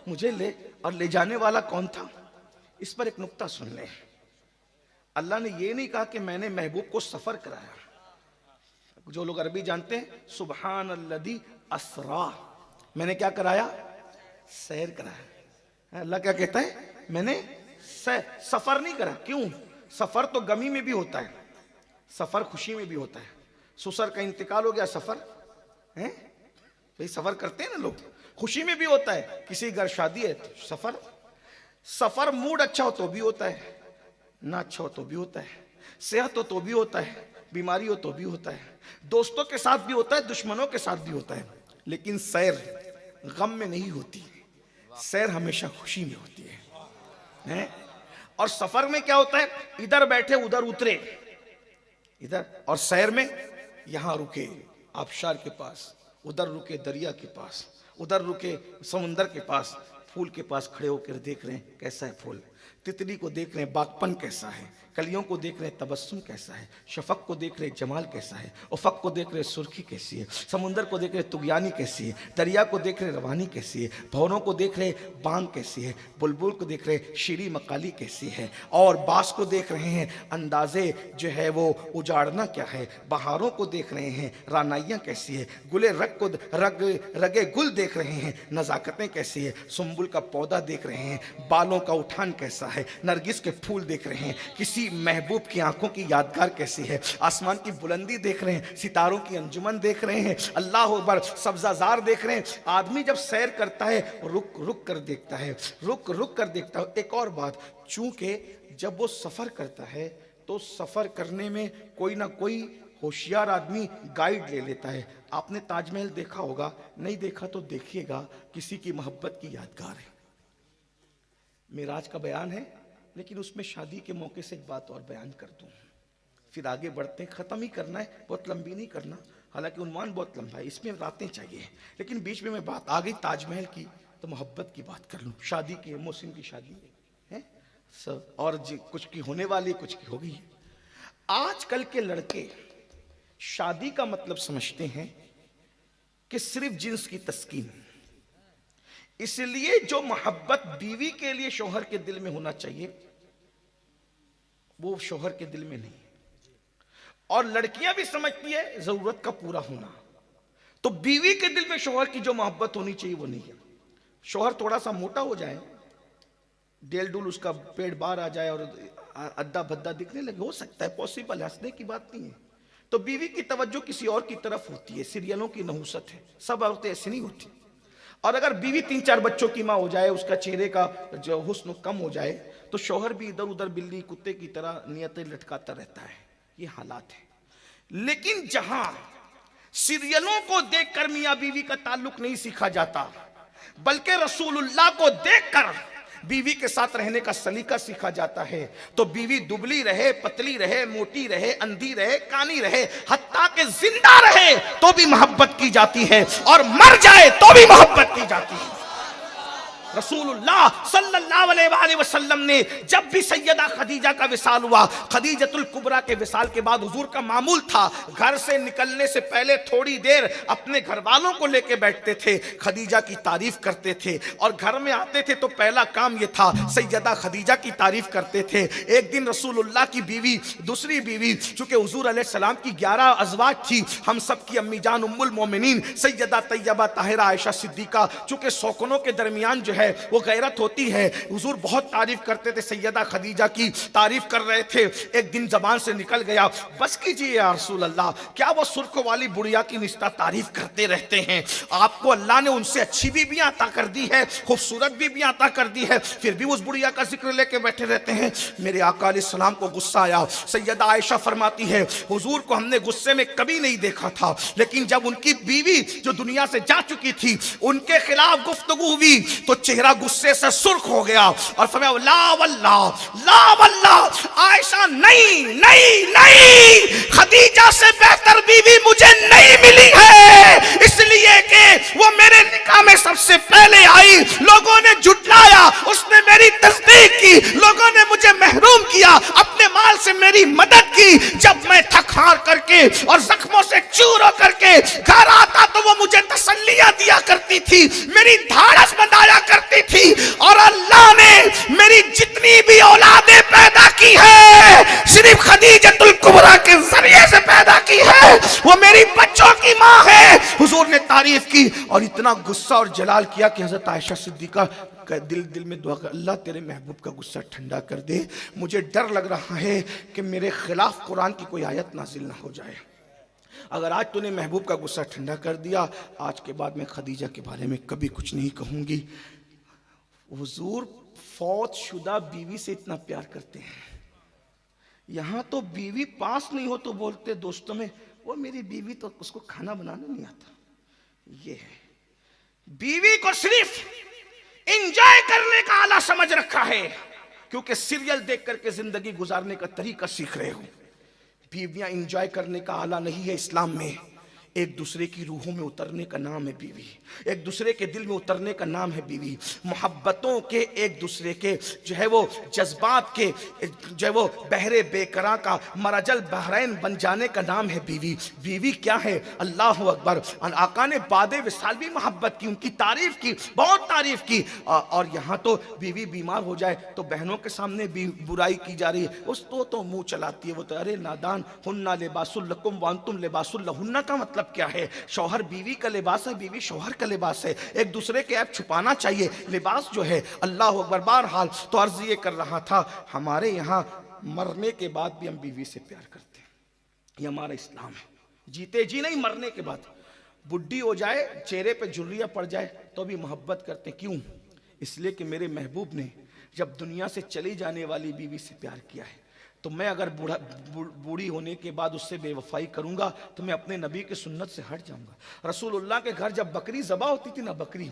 मुझे ले, और ले जाने वाला कौन था? इस पर एक नुक्ता सुन ले। अल्लाह ने ये नहीं कहा कि मैंने महबूब को सफर कराया। जो लोग अरबी जानते हैं, सुब्हानल्लज़ी अस्रा, मैंने क्या कराया? सैर कराया। अल्लाह क्या कहता है? मैंने सफर नहीं करा। क्यों? सफर तो गमी में भी होता है, सफर खुशी में भी होता है। ससुर का इंतकाल हो गया, सफर है भाई, सफर करते हैं ना लोग, खुशी में भी होता है। किसी घर शादी है तो सफर। सफर मूड अच्छा हो तो भी होता है, ना अच्छा हो तो भी होता है, सेहत हो तो भी होता है, बीमारी हो तो भी होता है, दोस्तों के साथ भी होता है, दुश्मनों के साथ भी होता है। लेकिन सैर गम में नहीं होती, सैर हमेशा खुशी में होती है। और सफर में क्या होता है? इधर बैठे उधर उतरे, इधर, और सैर में यहां रुके आबशार के पास, उधर रुके दरिया के पास, उधर रुके समुंदर के पास, फूल के पास खड़े होकर देख रहे हैं कैसा है फूल, तितली को देख रहे हैं बागपन कैसा है, कलियों को देख रहे हैं तबस्सुम कैसा है, शफक को देख रहे हैं जमाल कैसा है, उफक को देख रहे हैं सुर्खी कैसी है, समुंदर को देख रहे हैं तुगयानी कैसी है, दरिया को देख रहे हैं रवानी कैसी है, भवरों को देख रहे हैं बांग कैसी है, बुलबुल को देख रहे हैं शीरी मकाली कैसी है, और बास को देख रहे हैं अंदाजे जो है वो उजाड़ना क्या है, बहारों को देख रहे हैं रानाइयाँ कैसी है, गुले रग को रगे गुल देख रहे हैं नज़ाकतें कैसी है, सुंबुल का पौधा देख रहे हैं, बालों का उठान कैसा है, नरगिस के फूल देख रहे हैं, किसी महबूब की आंखों की यादगार कैसी है, आसमान की बुलंदी देख रहे हैं, सितारों की अंजुमन देख रहे हैं, अल्लाह अकबर सब्जाजार देख रहे हैं। आदमी जब सैर करता है रुक रुक कर देखता है, रुक रुक कर देखता है। एक और बात, चूंकि जब वो सफर करता है तो सफर करने में कोई ना कोई होशियार आदमी गाइड ले लेता है। आपने ताजमहल देखा होगा, नहीं देखा तो देखिएगा, किसी की मोहब्बत की यादगार है। मिराज का बयान है, लेकिन उसमें शादी के मौके से एक बात और बयान कर दूं, फिर आगे बढ़ते हैं। ख़त्म ही करना है, बहुत लंबी नहीं करना, हालांकि उन्वान बहुत लंबा है, इसमें रातें चाहिए, लेकिन बीच में मैं बात आ गई ताजमहल की तो मोहब्बत की बात कर लूँ। शादी की, मोहसिन की शादी है सब, और कुछ की होने वाली, कुछ की हो गई है। आजकल के लड़के शादी का मतलब समझते हैं कि सिर्फ जिन्स की तस्कीन, इसलिए जो मोहब्बत बीवी के लिए शौहर के दिल में होना चाहिए वो शौहर के दिल में नहीं। और लड़कियां भी समझती है जरूरत का पूरा होना, तो बीवी के दिल में शौहर की जो मोहब्बत होनी चाहिए वो नहीं है। शौहर थोड़ा सा मोटा हो जाए, डेल डुल उसका पेट बाहर आ जाए और अद्दा भद्दा दिखने लगे, हो सकता है, पॉसिबल, हंसने की बात नहीं है, तो बीवी की तवज्जो किसी और की तरफ होती है। सीरियलों की नहुसत है, सब औरतें ऐसी नहीं होती। और अगर बीवी 3-4 बच्चों की माँ हो जाए, उसका चेहरे का जो हुस्न कम हो जाए, तो शौहर भी इधर उधर बिल्ली कुत्ते की तरह नियतें लटकाता रहता है। ये हालात है। लेकिन जहां सीरियलों को देखकर मियां बीवी का ताल्लुक नहीं सीखा जाता, बल्कि रसूलुल्लाह को देखकर बीवी के साथ रहने का सलीका सीखा जाता है, तो बीवी दुबली रहे, पतली रहे, मोटी रहे, अंधी रहे, कानी रहे, हत्ता के जिंदा रहे तो भी मोहब्बत की जाती है, और मर जाए तो भी मोहब्बत की जाती है। रसूलुल्लाह सल्लल्लाहु अलैहि वसल्लम ने जब भी सैयदा खदीजा का विसाल हुआ, खदीजतुल कुबरा के विसाल के बाद हुजूर का मामूल था घर से निकलने से पहले थोड़ी देर अपने घर वालों को लेके बैठते थे, खदीजा की तारीफ करते थे, और घर में आते थे तो पहला काम ये था सैयदा खदीजा की तारीफ करते थे। एक दिन रसूलुल्लाह की बीवी, दूसरी बीवी, चूंकि हुजूर अलैहिस्सलाम की 11 अज़वाज थी, हम सब की अम्मी जान उम्मुल मोमिनीन सैयदा तैयबा ताहिरा आयशा सिद्दीका, चूंकि सौकनों के दरमियान जो है वो गैरत होती है, हुजूर बहुत तारीफ करते थे, सैयदा खदीजा की तारीफ कर रहे थे। एक दिन जबान से निकल गया, बस कीजिए या रसूल अल्लाह, क्या वो सुर्ख वाली बुढ़िया की निस्ता तारीफ करते रहते हैं? आपको अल्लाह ने उनसे अच्छी बीबियां अता कर दी है, खूबसूरत बीबियां अता कर दी है, फिर भी उस बुढ़िया का जिक्र लेके बैठे रहते हैं। मेरे आका अलैहिस्सलाम को गुस्सा आया। सैयदा आयशा फरमाती है, हुजूर को हमने गुस्से में कभी नहीं देखा था, लेकिन जब उनकी बीवी जो दुनिया से जा चुकी थी उनके खिलाफ गुफ्तगू हुई तो चेहरा गुस्से से सुर्ख हो गया और फरमाया ला वल्लाह, ला वल्लाह, आयशा नहीं नहीं नहीं, खदीजा से बेहतर बीवी मुझे नहीं मिली है, इसलिए कि वो मेरे निकाह में सबसे पहले आई, लोगों ने झुटलाया, उसने मेरी तस्दीक की, लोगों ने मुझे महरूम किया, अपने माल से मेरी मदद की, जब मैं थक हार करके और जख्मों से चूर होकर के घर आता तो वो मुझे तसल्लियां दिया करती थी, मेरी धाड़स बंधाया करती थी, और अल्लाह ने मेरी जितनी भी औलादें पैदा की है सिर्फ खदीजतुल कुबरा के जरिए से पैदा की है, वो मेरी बच्चों की माँ है। हुजूर ने तारीफ की और इतना गुस्सा और जलाल किया कि हजरत आयशा सिद्दीका दिल में दुआ कर, अल्लाह तेरे महबूब का गुस्सा ठंडा कर दे, मुझे डर लग रहा है कि मेरे खिलाफ कुरान की कोई आयत नाजिल ना हो जाए। अगर आज तूने महबूब का गुस्सा ठंडा कर दिया, आज के बाद मैं खदीजा के बारे में कभी कुछ नहीं कहूँगी। हुजूर फौत शुदा बीवी से इतना प्यार करते हैं, यहाँ तो बीवी पास नहीं हो तो बोलते दोस्तों में, वो मेरी बीवी तो उसको खाना बनाना नहीं आता। ये है, बीवी को सिर्फ एंजॉय करने का आला समझ रखा है, क्योंकि सीरियल देख करके जिंदगी गुजारने का तरीका सीख रहे हो। बीवियां एंजॉय करने का आला नहीं है इस्लाम में। एक दूसरे की रूहों में उतरने का नाम है बीवी, एक दूसरे के दिल में उतरने का नाम है बीवी। मोहब्बतों के, एक दूसरे के जो है वो जज्बात के, जो है वो बहरे बेकरां का मरजल बहरैन बन जाने का नाम है बीवी। बीवी क्या है? अल्लाह अकबर। आका ने बादे विसाल भी मोहब्बत की, उनकी तारीफ की, बहुत तारीफ की। और यहाँ तो बीवी बीमार हो जाए तो बहनों के सामने भी बुराई की जा रही है। उस तो मुंह चलाती है, वो तो अरे नादान, हुन्ना लिबासुल लकुम व अंतुम लिबासुल लहुन्ना का मतलब क्या है? शौहर बीवी का लिबास है, बीवी शौहर का लिबास है। एक दूसरे के ऐप छुपाना चाहिए लिबास जो है। अल्लाह अकबर। बहरहाल तो अर्ज ये कर रहा था, हमारे यहाँ मरने के बाद भी हम बीवी से प्यार करते हैं, ये हमारा इस्लाम है। जीते जी नहीं, मरने के बाद बुढ़ी हो जाए, चेहरे पे झुर्रियाँ पड़ जाए तो भी मोहब्बत करते हैं। क्यों? इसलिए कि मेरे महबूब ने जब दुनिया से चली जाने वाली बीवी से प्यार किया है, तो मैं अगर बूढ़ी होने के बाद उससे बेवफाई करूंगा तो मैं अपने नबी की सुन्नत से हट जाऊंगा। रसूलुल्लाह के घर जब बकरी ज़बा होती थी ना, बकरी,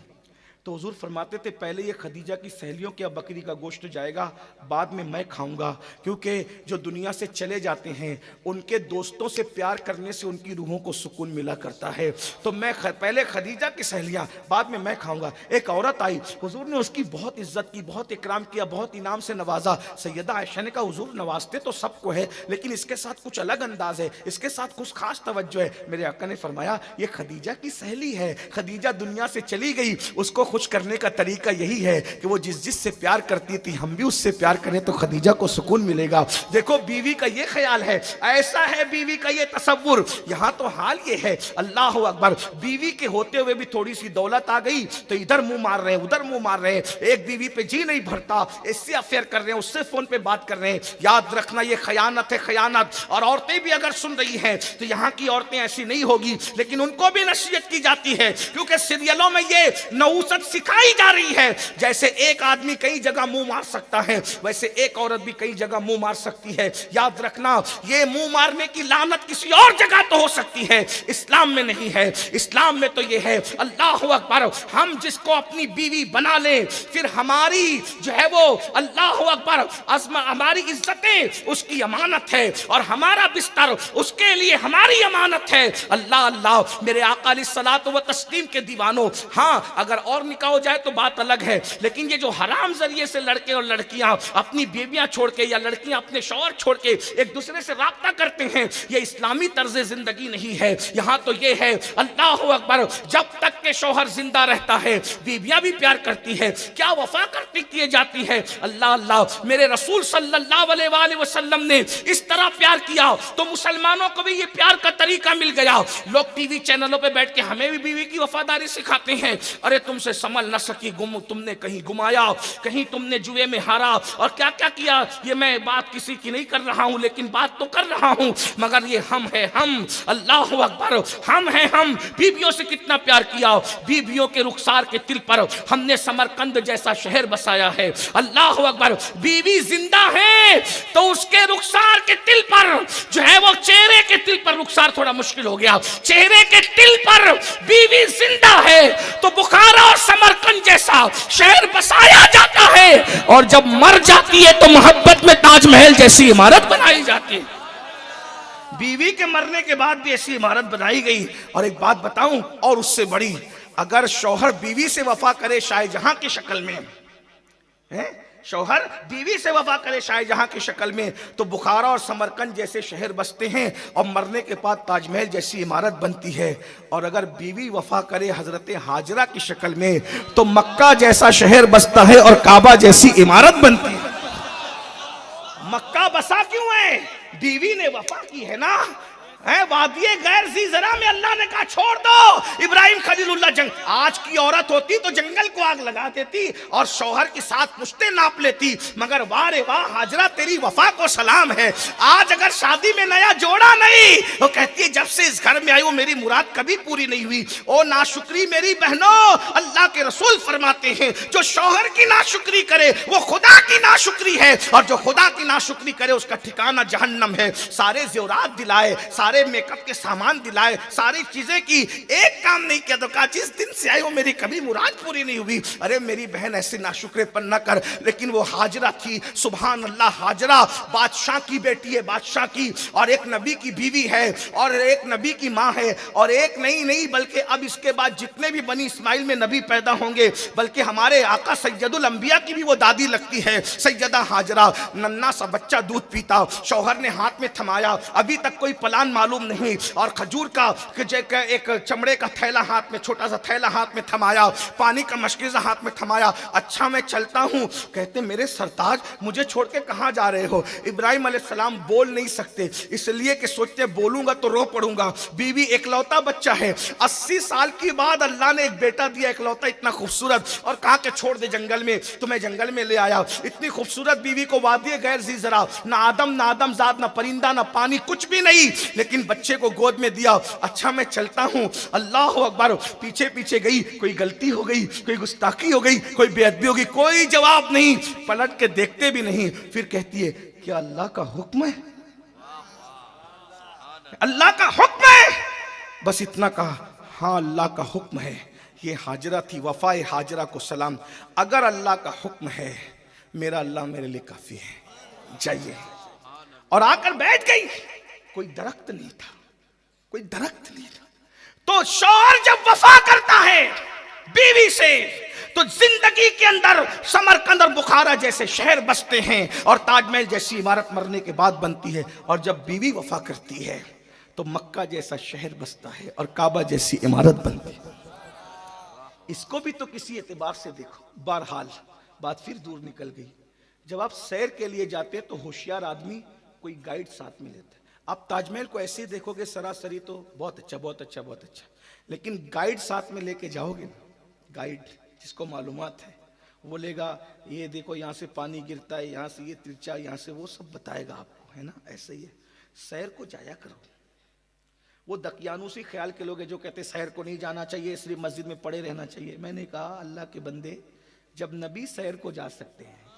तो हुजूर फरमाते थे पहले ये खदीजा की सहेलियों के बकरी का गोश्त जाएगा, बाद में मैं खाऊंगा। क्योंकि जो दुनिया से चले जाते हैं उनके दोस्तों से प्यार करने से उनकी रूहों को सुकून मिला करता है। तो मैं पहले खदीजा की सहेलियां, बाद में मैं खाऊंगा। एक औरत आई, हुजूर ने उसकी बहुत इज्जत की, बहुत इकराम किया, बहुत इनाम से नवाजा। सैयदा आयशा ने कहा हुजूर नवाजते तो सबको है, लेकिन इसके साथ कुछ अलग अंदाज है, इसके साथ कुछ खास तवज्जो है। मेरे आका ने फरमाया ये खदीजा की सहेली है, खदीजा दुनिया से चली गई, उसको खुश करने का तरीका यही है कि वो जिससे प्यार करती थी हम भी उससे प्यार करें तो खदीजा को सुकून मिलेगा। देखो बीवी का ये ख्याल है, ऐसा है बीवी का ये तसव्वुर। यहाँ तो हाल ये है, अल्लाह अकबर, बीवी के होते हुए भी थोड़ी सी दौलत आ गई तो इधर मुंह मार रहे हैं, उधर मुंह मार रहे हैं। एक बीवी पे जी नहीं भरता, इससे अफेयर कर रहे हैं, उससे फोन पे बात कर रहे हैं। याद रखना ये खयानत है, खयानत। और औरतें भी अगर सुन रही हैं तो यहाँ की औरतें ऐसी नहीं होगी, लेकिन उनको भी नसीहत की जाती है, क्योंकि सीरियलों में ये नऊसत सिखाई जा रही है। जैसे एक आदमी कई जगह मुंह मार सकता है, वैसे एक औरत भी कई जगह मुंह मार सकती है। याद रखना ये मुंह मारने की लानत किसी और जगह तो हो सकती है, इस्लाम में नहीं है। इस्लाम में तो ये है, अल्लाह अकबर, हम जिसको अपनी बीवी बना ले, फिर हमारी जो है वो अल्लाह अकबर हमारी इज्जतें उसकी अमानत है और हमारा बिस्तर उसके लिए हमारी अमानत है। अल्लाह अल्लाह, मेरे आका अलैहिस्सलात व तस्लीम के दीवानों, हाँ अगर और निकाह हो जाए तो बात अलग है, लेकिन ये जो हराम जरिए से लड़के और लड़कियां अपनी बीवियां छोड़ के या लड़कियां अपने शौहर छोड़ के एक दूसरे से राब्ता करते हैं, ये इस्लामी तर्ज जिंदगी नहीं है। यहाँ तो ये है, अल्लाह अकबर, जब तक के शौहर जिंदा रहता है बीवियां भी प्यार करती है, क्या वफा करती किए जाती है। अल्लाह अल्लाह, मेरे रसूल सल्लल्लाहु अलैहि वसल्लम ने इस तरह प्यार किया तो मुसलमानों को भी ये प्यार का तरीका मिल गया। लोग टीवी चैनलों पे बैठ के हमें भी बीवी की वफादारी सिखाते हैं। अरे तुमसे संभल न सकी, तुमने कहीं घुमाया, कहीं तुमने जुए में हारा और क्या क्या किया। ये मैं बात किसी की नहीं कर रहा हूं, लेकिन बात तो कर रहा हूं, मगर ये हम है हम, अल्लाह अकबर, हम है हम। बीवियों से कितना प्यार किया, बीवियों के रुखसार के तिल पर हमने समरकंद जैसा शहर बसाया है। अल्लाह अकबर, बीवी जिंदा है तो उसके रुखसार के तिल पर जो है वो, चेहरे के तिल पर, रुखसार थोड़ा मुश्किल हो गया, चेहरे के तिल पर बीवी जिंदा है तो बुखारा और समरकंद जैसा शहर बसाया जाता है, और जब मर जाती है तो मोहब्बत में ताजमहल जैसी इमारत बनाई जाती है। बीवी के मरने के बाद भी ऐसी इमारत बनाई गई। और एक बात बताऊं, और उससे बड़ी, अगर शौहर बीवी से वफा करे शाहजहां की शक्ल में, शौहर बीवी से वफा करे शाहजहां की शक्ल में, तो बुखारा और समरकंद जैसे शहर बसते हैं और मरने के बाद ताजमहल जैसी इमारत बनती है। और अगर बीवी वफा करे हजरत हाजरा की शक्ल में तो मक्का जैसा शहर बसता है और काबा जैसी इमारत बनती है। मक्का बसा क्यों है? बीवी ने वफा की है ना। वादिये गैर ज़ीज़रा में अल्लाह ने कहा छोड़ दो। इब्राहिम खलीलुल्लाह जंग, आज की औरत होती तो जंगल को आग लगा देती और शौहर के साथ पुश्ते नाप लेती, मगर वाह रे वाह हाजरा तेरी वफा को सलाम है। आज अगर शादी में नया जोड़ा नहीं तो कहती है जब से इस घर में आई वो मेरी मुराद कभी पूरी नहीं हुई। ओ नाशुक्री मेरी बहनों, अल्लाह के रसूल फरमाते हैं जो शौहर की नाशुक्री करे वो खुदा की नाशुक्री है, और जो खुदा की नाशुक्री करे उसका ठिकाना जहन्नम है। सारे ज़ेवरात दिलाए, सारे मेकअप के सामान दिलाए, सारी चीजें की, एक काम नहीं किया। तो कहा जिस दिन से आई हो मेरी कभी मुराद पूरी नहीं हुई। अरे मेरी बहन ऐसे नाशुक्रेपन न कर। लेकिन वो हाजरा थी, सुभान अल्लाह, हाजरा बादशाह की बेटी है, बादशाह की, और एक नबी की बीवी है, और एक नबी की माँ है, और एक नहीं बल्कि अब इसके बाद जितने भी बनी इस्माइल में नबी पैदा होंगे, बल्कि हमारे आका सैयदुल अंबिया की भी वो दादी लगती है, सैयदा हाजरा। नन्ना सा बच्चा दूध पीता, शौहर ने हाथ में थमाया, अभी तक कोई प्लान मालूम नहीं, और खजूर का एक चमड़े का थैला हाथ में, छोटा सा थैला हाथ में थमाया, पानी का मशकीज़ा हाथ में थमाया। अच्छा मैं चलता हूँ। कहते मेरे सरताज मुझे छोड़ के कहाँ जा रहे हो? इब्राहिम अलैहिस्सलाम बोल नहीं सकते, इसलिए कि सोचते बोलूंगा तो रो पड़ूंगा। बीवी एकलौता बच्चा है, 80 साल के बाद अल्लाह ने एक बेटा दिया, एकलौता, इतना खूबसूरत, और कहा कि छोड़ दे जंगल में। तो मैं जंगल में ले आया। इतनी खूबसूरत बीवी को वादिए गैर जी जरा, ना आदम जात, ना परिंदा, ना पानी, कुछ भी नहीं, लेकिन बच्चे को गोद में दिया। अच्छा मैं चलता हूँ, अल्लाह अकबर। पीछे पीछे गई, कोई गलती हो गई, कोई गुस्ताखी हो गई, कोई बेअदबी हो गई, कोई जवाब नहीं, पलट के देखते भी नहीं। फिर कहती है क्या अल्लाह का हुक्म है? अल्लाह का हुक्म है? बस इतना कहा, हाँ अल्लाह का हुक्म है। ये हाजरा थी, वफाए हाजरा को सलाम। अगर अल्लाह का हुक्म है, मेरा अल्लाह मेरे लिए काफी है, जाइए। और आकर बैठ गई। कोई दरख्त नहीं था, कोई दरख्त नहीं था। तो शौहर जब वफा करता है बीवी से, तो जिंदगी के अंदर समरकंद और बुखारा जैसे शहर बसते हैं, और ताजमहल जैसी इमारत मरने के बाद बनती है। और जब बीवी वफा करती है तो मक्का जैसा शहर बसता है और काबा जैसी इमारत बनती है। इसको भी तो किसी एतबार से देखो। बहरहाल बात फिर दूर निकल गई। जब आप सैर के लिए जाते हैं तो होशियार आदमी कोई गाइड साथ में लेता है। आप ताजमहल को ऐसे ही देखोगे सरासरी तो बहुत अच्छा, बहुत अच्छा, बहुत अच्छा, लेकिन गाइड साथ में लेके जाओगे ना, गाइड जिसको मालूमात है, वो लेगा, ये देखो यहाँ से पानी गिरता है, यहाँ से ये तिरछा, यहाँ से वो सब बताएगा आपको, है ना। ऐसे ही है, सैर को जाया करो। वो दकियानूसी ख्याल के लोग हैं जो कहते सैर को नहीं जाना चाहिए, सिर्फ मस्जिद में पड़े रहना चाहिए। मैंने कहा अल्लाह के बंदे, जब नबी सैर को जा सकते हैं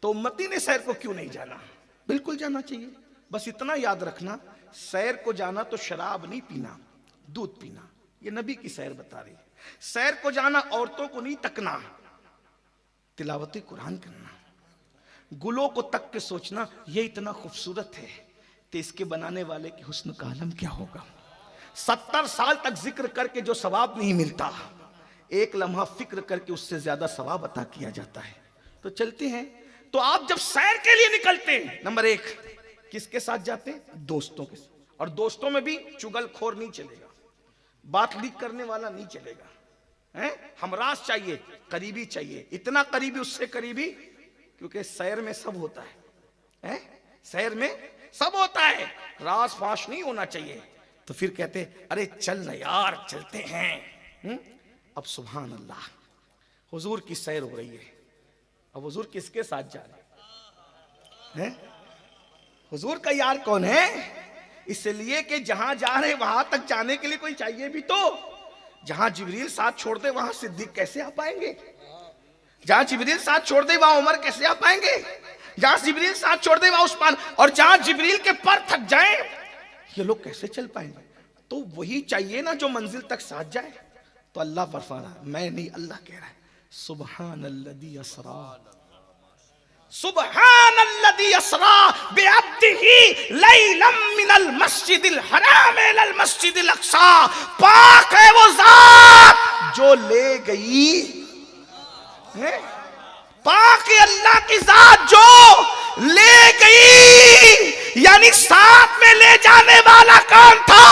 तो उम्मती ने सैर को क्यों नहीं जाना? बिल्कुल जाना चाहिए। बस इतना याद रखना, सैर को जाना तो शराब नहीं पीना, दूध पीना, ये नबी की सैर बता रही है। सैर को जाना औरतों को नहीं तकना, तिलावती कुरान करना, गुलों को तक के सोचना ये इतना खूबसूरत है तो इसके बनाने वाले की हुस्न का आलम क्या होगा। 70 साल तक जिक्र करके जो सवाब नहीं मिलता, एक लम्हा फिक्र करके उससे ज्यादा सवाब अता किया जाता है। तो चलते हैं। तो आप जब सैर के लिए निकलते हैं, नंबर 1 किसके साथ जाते हैं? दोस्तों के साथ। और दोस्तों में भी चुगलखोर नहीं चलेगा, बात लीक करने वाला नहीं चलेगा, हैं? हमराज चाहिए, करीबी चाहिए, इतना करीबी उससे करीबी, क्योंकि सैर में सब होता है, हैं? सैर में सब होता है, राज फाश नहीं होना चाहिए। तो फिर कहते अरे चल ना यार, चलते हैं। अब सुभान अल्लाह, हुजूर की सैर हो रही है। अब हुजूर किसके साथ जा रहे हैं? हुजूर का यार कौन है? इसलिए कि जहां जा रहे वहां तक जाने के लिए कोई चाहिए भी तो। जहां जिब्रील साथ छोड़ दे वहां सिद्दीक कैसे आ पाएंगे? जहां जिब्रील साथ छोड़ दे वहां उमर कैसे आ पाएंगे? जहां जिब्रील साथ छोड़ दे वहां उस्मान, और जहां जिब्रील के पर थक जाए ये लोग कैसे चल पाएंगे? तो वही चाहिए ना जो मंजिल तक साथ जाए। तो अल्लाह फरमा रहा है, मैं नहीं, अल्लाह कह रहा है, सुब्हानल्लज़ी अस्रा, सुब्हानल्लज़ी अस्रा बिअब्दिही लैलम मिनल मस्जिदिल हराम इलल मस्जिदिल अक्सा। पाक है वो जात जो ले गई है, पाक अल्लाह की जात जो ले गई। यानी साथ में ले जाने वाला कौन था?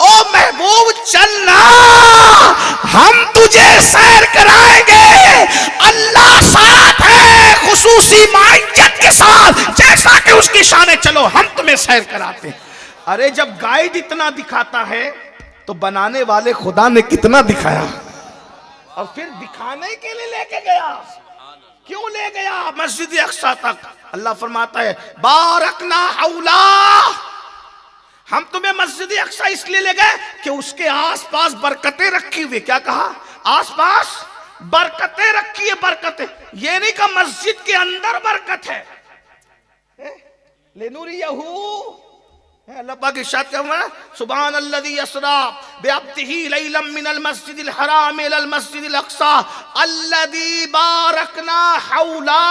ओ महबूब चलना, हम तुझे सैर कराएंगे, अल्लाह साथ है, खुसूसी माइयत के साथ, जैसा कि उसकी शान। चलो हम तुम्हें सैर कराते हैं। अरे जब गाइड इतना दिखाता है तो बनाने वाले खुदा ने कितना दिखाया, और फिर दिखाने के लिए लेके गया। क्यों ले गया? मस्जिद अक्सा तक। अल्लाह फरमाता है बारकना हौला, हम तुम्हें मस्जिद अक्सा इसलिए ले गए कि उसके आसपास बरकतें रखी हुई। क्या कहा? आसपास बरकतें रखी है, बरकतें। ये नहीं कहा मस्जिद के अंदर बरकत है। लेनूरियहू अल्लाह पाक इरशाद कर रहा है, सुभान अल्लज़ी यसरा बिअब्दिही लैलम मिनल मस्जिदिल हराम इलल मस्जिदिल अक़सा अल्लज़ी बारकना हौला।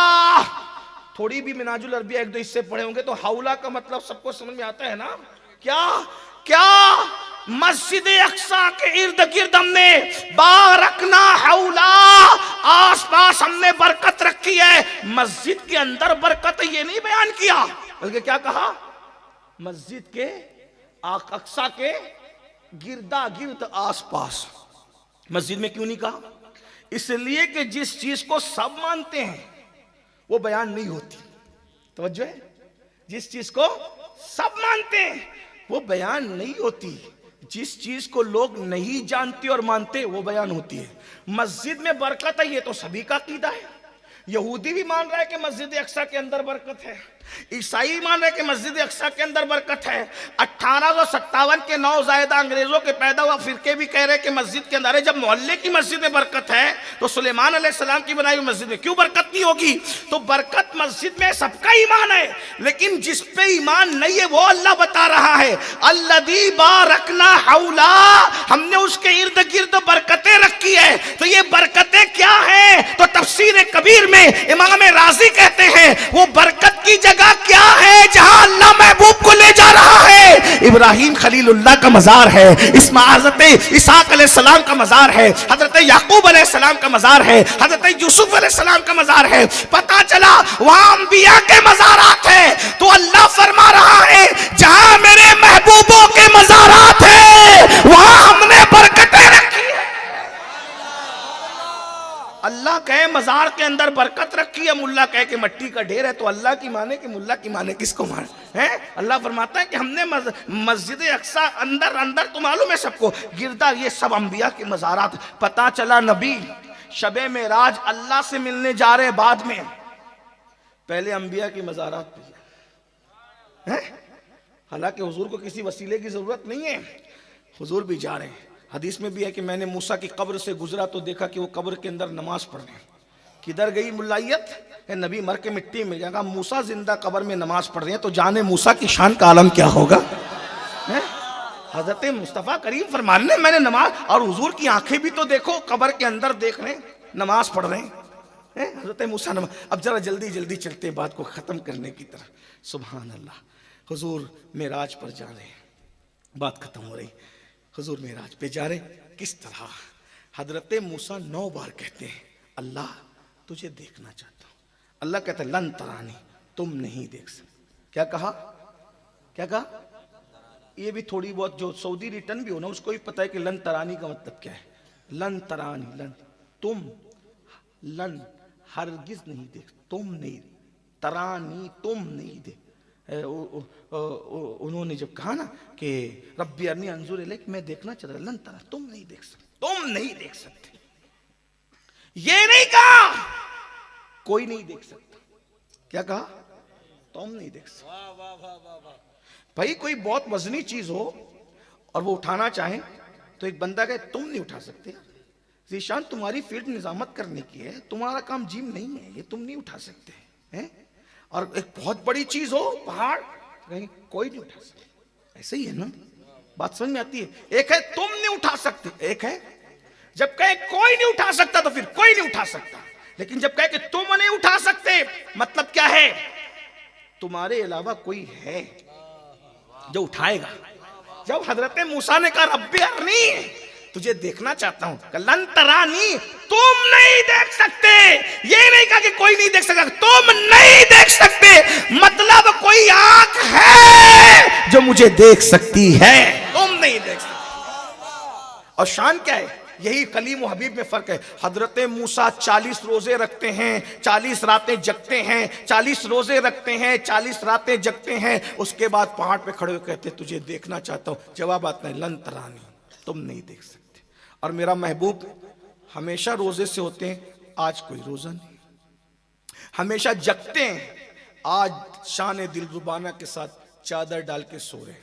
थोड़ी भी मिनाजुल अरबिया एक दो हिस्से पढ़े होंगे तो हौला का मतलब सबको समझ में आता है ना। क्या क्या मस्जिद अक़सा के इर्द गिर्द हमने बारकना हौला, आस पास हमने बरकत रखी है। मस्जिद के अंदर बरकत ये नहीं बयान किया, बल्कि क्या कहा, मस्जिद के अक़सा के गिरदा गिर्द आस पास। मस्जिद में क्यों नहीं कहा? इसलिए कि जिस चीज को सब मानते हैं वो बयान नहीं होती। तवज्जो है, जिस चीज को सब मानते हैं वो बयान नहीं होती, जिस चीज को लोग नहीं जानते और मानते वो बयान होती है। मस्जिद में बरकत है ये तो सभी का अकीदा है। यहूदी भी मान रहा है कि मस्जिद अक़सा के अंदर बरकत है, ईसाई मान रहे हैं कि मस्जिद अक़सा के अंदर बरकत है। 1857 के नौज़ायदा अंग्रेजों के पैदा हुआ फिरके भी कह रहे हैं कि मस्जिद के अंदर है। जब मोहल्ले की मस्जिद में बरकत है तो सुलेमान अलैहिस्सलाम की बनाई हुई मस्जिद में क्यों बरकत नहीं होगी? तो बरकत मस्जिद में सबका ईमान है, लेकिन जिस पे ईमान नहीं है वो अल्लाह बता रहा है, अल्लज़ी बारकना हौला, हमने उसके इर्द गिर्द बरकतें रखी है। तो ये बरकतें क्या है? तो तफसीर कबीर में इमाम राजी कहते हैं वो बरकत की जगह क्या है जहां अल्लाह महबूब को ले जा रहा है। इब्राहिम खलीलुल्लाह का मजार है, हजरत इसहाक अलैहिस्सलाम का मजार है, हजरत याकूब अलैहिस्सलाम का मजार है, हजरत यूसुफ अलैहिस्सलाम का मजार है। पता चला वहां अंबिया के मजारात है। तो अल्लाह फरमा रहा है जहां मेरे महबूबों के मजारात है वहां हमने बरकतें रखी है। अल्लाह कहे मजार के अंदर बरकत रखी है, मुल्ला कहे कि मट्टी का ढेर है। तो अल्लाह की माने कि मुल्ला की माने, किसको माने हैं? अल्लाह फरमाता है कि हमने मस्जिद अक़सा अंदर अंदर तो मालूम है सबको, गिरदा ये सब अंबिया के मजारात। पता चला नबी शबे मेराज अल्लाह से मिलने जा रहे, बाद में पहले अंबिया की मजारात पे हैं। हालांकि हुजूर को किसी वसीले की जरूरत नहीं है, हुजूर भी जा रहे हैं। हदीस में भी है कि मैंने मूसा की कब्र से गुजरा तो देखा कि वो कब्र के अंदर नमाज पढ़ रहे हैं। किधर गई मुल्लायत? नबी मर के मिट्टी में जाएगा, मूसा जिंदा कब्र में नमाज पढ़ रहे हैं, तो जाने मूसा की शान का आलम क्या होगा। हजरत मुस्तफ़ा करीम फरमाने मैंने नमाज, और हुजूर की आंखें भी तो देखो कब्र के अंदर देख रहे हैं, नमाज पढ़ रहे हैं। हजरत मूसा नमाज। अब जरा जल्दी जल्दी चलते बात को खत्म करने की तरफ। सुभान अल्लाह, हुजूर मेराज पर जा रहे हैं, बात खत्म हो रही। हुजूर मेराज पे जा रहे, किस तरह? हजरत मूसा 9 बार कहते हैं अल्लाह तुझे देखना चाहता हूं। अल्लाह कहता है लन तरानी, तुम नहीं देख सकते। क्या कहा? क्या कहा? ये भी थोड़ी बहुत जो सऊदी रिटर्न भी हो ना उसको भी पता है कि लन तरानी का मतलब क्या है। लन तरानी, लन तुम, लन हरगिज नहीं देख, तुम नहीं, तरानी तुम नहीं देख। उन्होंने जब कहा ना कि रब्बी अरनी अंजुर इलैक, मैं देखना चाहता, लन तरा, तुम नहीं देख सकते, तुम नहीं देख सकते। ये नहीं कहा कोई नहीं देख सकता, क्या कहा? तुम नहीं देख सकते। भाई कोई बहुत वजनी चीज हो और वो उठाना चाहे तो एक बंदा कहे तुम नहीं उठा सकते, जीशान तुम्हारी फील्ड निजामत करने की है, तुम्हारा काम जिम नहीं है, ये तुम नहीं उठा सकते हैं। और एक बहुत बड़ी चीज हो, पहाड़, कोई नहीं उठा सकता। ऐसे ही है ना, बात समझ में आती है। एक है तुम नहीं उठा सकते, एक है जब कहे कोई नहीं उठा सकता तो फिर कोई नहीं उठा सकता। लेकिन जब कहे कि तुम नहीं उठा सकते मतलब क्या है? तुम्हारे अलावा कोई है जो उठाएगा। जब हजरत मूसा ने कहा रब्बी अरनी, तुझे देखना चाहता हूं, लन तरानी, तुम नहीं देख सकते। ये नहीं कहा कि कोई नहीं देख सकता, तुम नहीं देख सकते मतलब कोई आंख है जो मुझे देख सकती है, तुम नहीं देख सकते। और शान क्या है? यही कलीम व हबीब में फर्क है। हजरत मूसा 40 रोजे रखते हैं, 40 रातें जगते हैं, 40 रोजे रखते हैं, 40 रातें जगते हैं। उसके बाद पहाड़ पे खड़े हो कहते तुझे देखना चाहता हूं। जवाब आता है लन तरानी, तुम नहीं देख सकते। और मेरा महबूब हमेशा रोजे से होते हैं, आज कोई रोजा नहीं, हमेशा जगते हैं, आज शान दिलरुबाना के साथ चादर डाल के सो रहे,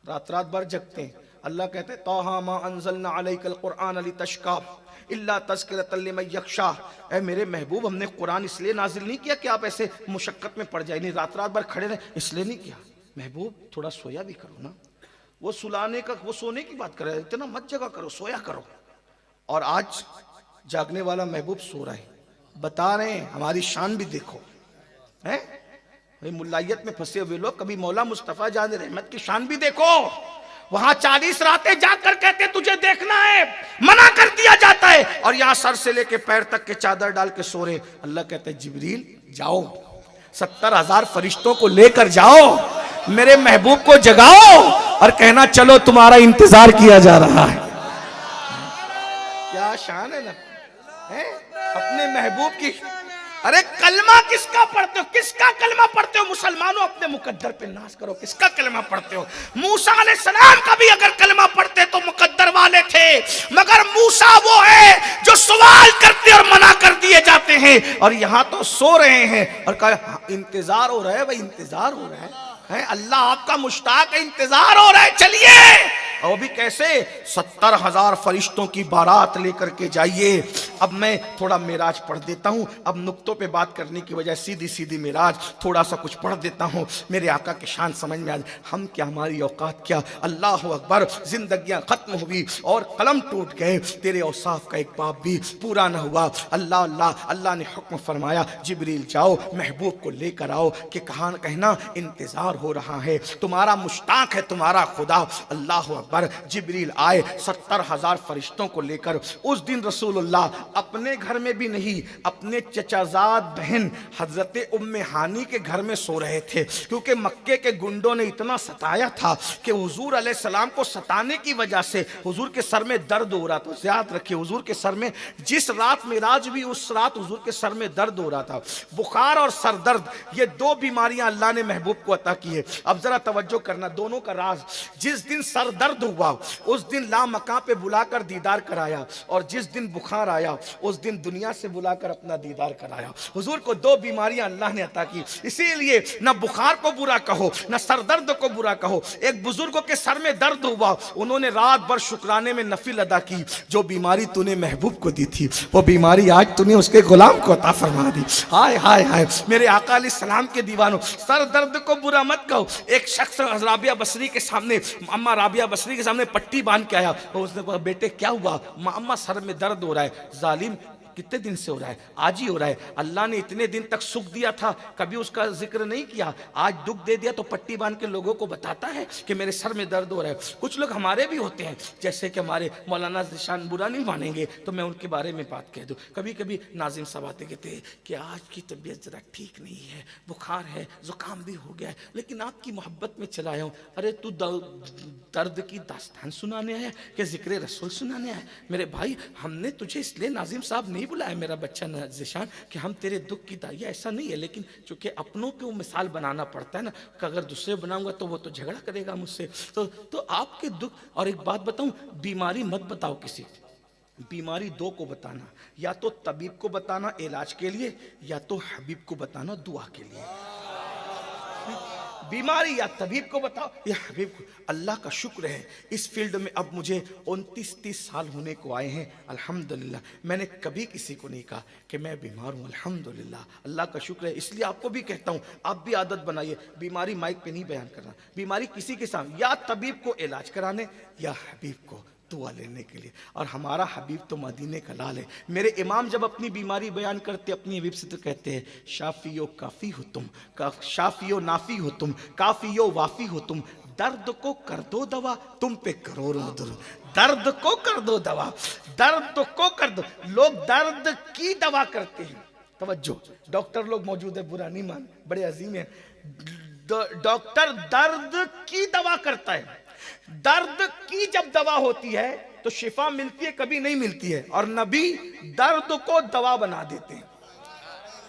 रात रात भर जगते हैं। अल्लाह कहते हैं ताहा मा अंज़लना अलैकल कुरआन लितशका इल्ला तज़किरतल लिमन यख्शा। ऐ मेरे महबूब, हमने कुरान इसलिए नाजिल नहीं किया कि आप ऐसे मुशक्कत में पड़ जाए, नहीं रात रात भर खड़े रहे, इसलिए नहीं किया। महबूब थोड़ा सोया भी करो ना। वो सुलाने का, वो सोने की बात कर रहे हैं, इतना मत जगा करो, सोया करो। और आज जागने वाला महबूब सो रहा है। बता रहे हैं हमारी शान भी देखो, हैं भाई। मुल्लायत में फंसे हुए लोग कभी मौला मुस्तफा जान रहमत की शान भी देखो। वहां 40 रातें जाकर कहते तुझे देखना है, मना कर दिया जाता है, और यहां सर से लेके पैर तक के चादर डाल के सो रहे। अल्लाह कहते हैं जिब्रील जाओ, 70,000 फरिश्तों को लेकर जाओ, मेरे महबूब को जगाओ और कहना चलो तुम्हारा इंतजार किया जा रहा है। क्या शान है ना, है? अपने महबूब की। अरे कलमा किसका पढ़ते हो, किसका कलमा पढ़ते हो मुसलमानों? अपने मुकद्दर पे नाज करो, किसका कलमा पढ़ते हो? मूसा अलैहिस्सलाम का भी अगर कलमा पढ़ते तो मुकद्दर वाले थे, मगर मूसा वो है जो सवाल करते और मना कर दिए जाते हैं, और यहां तो सो रहे हैं और कहा इंतजार हो रहा है। भाई इंतजार हो रहा है, अल्लाह आपका मुश्ताक है, इंतजार हो रहा है, चलिए। और भी कैसे? 70,000 फरिश्तों की बारात लेकर के जाइए। अब मैं थोड़ा मेराज पढ़ देता हूं। अब नुक्तों पे बात करने की वजह सीधी सीधी मेराज, थोड़ा सा कुछ पढ़ देता हूं, मेरे आका की शान समझ में आ जाए। हम क्या, हमारी औकात क्या। अल्लाह अकबर। जिंदगियां खत्म हुई और कलम टूट गए, तेरे औसाफ का एक बाप भी पूरा न हुआ। अल्लाह अल्लाह अल्लाह ने हुक्म फरमाया जिब्रील जाओ महबूब को लेकर आओ, कि कहा कहना इंतजार हो रहा है, तुम्हारा मुश्ताक है तुम्हारा खुदा। अल्लाह अकबर। जिब्रील आए 70,000 फरिश्तों को लेकर। उस दिन रसूलुल्लाह अपने घर में भी नहीं, अपने चचाजाद बहन हजरत उम्मे हानी के घर में सो रहे थे, क्योंकि मक्के के गुंडों ने इतना सताया था कि हुजूर अलैहिस्सलाम को सताने की वजह से हुजूर के सर में दर्द हो रहा था। याद रखिए, हुजूर के सर में जिस रात मेराज हुई उस रात हुजूर के सर में दर्द हो रहा था। बुखार और सर दर्द, ये दो बीमारियां अल्लाह ने महबूब को अता की है। अब जरा तवज्जो करना, दोनों का राज। जिस दिन सर दर्द हुआ उस दिन ला मकां पे बुलाकर दीदार कराया, और जिस दिन बुखार आया उस दिन दुनिया से बुलाकर अपना दीदार कराया। हुजूर को दो बीमारियां अल्लाह ने अता की, इसीलिए न बुखार को बुरा कहो न सर दर्द को बुरा कहो। एक बुजुर्गों के सर में दर्द हुआ, उन्होंने रात भर शुक्राने में नफिल अदा की। जो बीमारी तूने महबूब को दी थी वो बीमारी आज तूने उसके गुलाम को अता फरमा दी। हाय हाय हाय मेरे आका अलैहिस्सलाम के दीवानों, सर दर्द को बुरा मत कहो। एक शख्स राबिया बसरी के सामने, अम्मा राबिया बसरी के सामने पट्टी बांध के आया, तो उसने कहा बेटे क्या हुआ? अम्मा सर में दर्द हो रहा है। जालिम कितने दिन से हो रहा है? आज ही हो रहा है। अल्लाह ने इतने दिन तक सुख दिया था, कभी उसका जिक्र नहीं किया, आज दुख दे दिया तो पट्टी बांध के लोगों को बताता है कि मेरे सर में दर्द हो रहा है। कुछ लोग हमारे भी होते हैं, जैसे कि हमारे मौलाना ज़िशान, बुरा नहीं मानेंगे तो मैं उनके बारे में बात कह दूं। कभी कभी नाजिम साहब आते कहते हैं कि आज की तबीयत ज़रा ठीक नहीं है, बुखार है, ज़ुकाम भी हो गया है, लेकिन आपकी मोहब्बत में चला आया हूँ। अरे तू दर्द की दास्तान सुनाने आया कि जिक्र रसूल सुनाने आया? मेरे भाई, हमने तुझे इसलिए नाजिम साहब नहीं बुलाया मेरा बच्चा ज़िशान कि हम तेरे दुख की दाई, ऐसा नहीं है, लेकिन चूंकि अपनों को मिसाल बनाना पड़ता है ना, कि अगर दूसरे बनाऊंगा तो वो तो झगड़ा करेगा मुझसे। तो आपके दुख। और एक बात बताऊं, बीमारी मत बताओ किसी, बीमारी दो को बताना, या तो तबीब को बताना इलाज के लिए, या तो हबीब को बताना दुआ के लिए। बीमारी या तबीब को बताओ या हबीब को। अल्लाह का शुक्र है इस फील्ड में अब मुझे 29-30 साल होने को आए हैं अल्हम्दुलिल्लाह। मैंने कभी किसी को नहीं कहा कि मैं बीमार हूँ, अल्हम्दुलिल्लाह, अल्लाह का शुक्र है। इसलिए आपको भी कहता हूँ, आप भी आदत बनाइए, बीमारी माइक पे नहीं बयान करना, बीमारी किसी के सामने, या तबीब को इलाज कराने या हबीब को दुआ लेने के लिए। और हमारा हबीब तो मदीने का लाल है। मेरे इमाम जब अपनी बीमारी बयान करते अपनी हबीब से तो कहते हैं, शाफियो काफ़ी हो तुम, शाफियो नाफी हो तुम, काफियो वाफी हो तुम, दर्द को कर दो दवा, तुम पे करोड़ों दुरूद। दर्द को कर दो दवा, दर्द को कर दो। लोग दर्द की दवा करते हैं। तवज्जो, डॉक्टर लोग मौजूद है, बुरा नहीं मान, बड़े अजीम है। डॉक्टर दर्द की दवा करता है। दर्द की जब दवा होती है तो शिफा मिलती है, कभी नहीं मिलती है। और नबी दर्द को दवा बना देते हैं।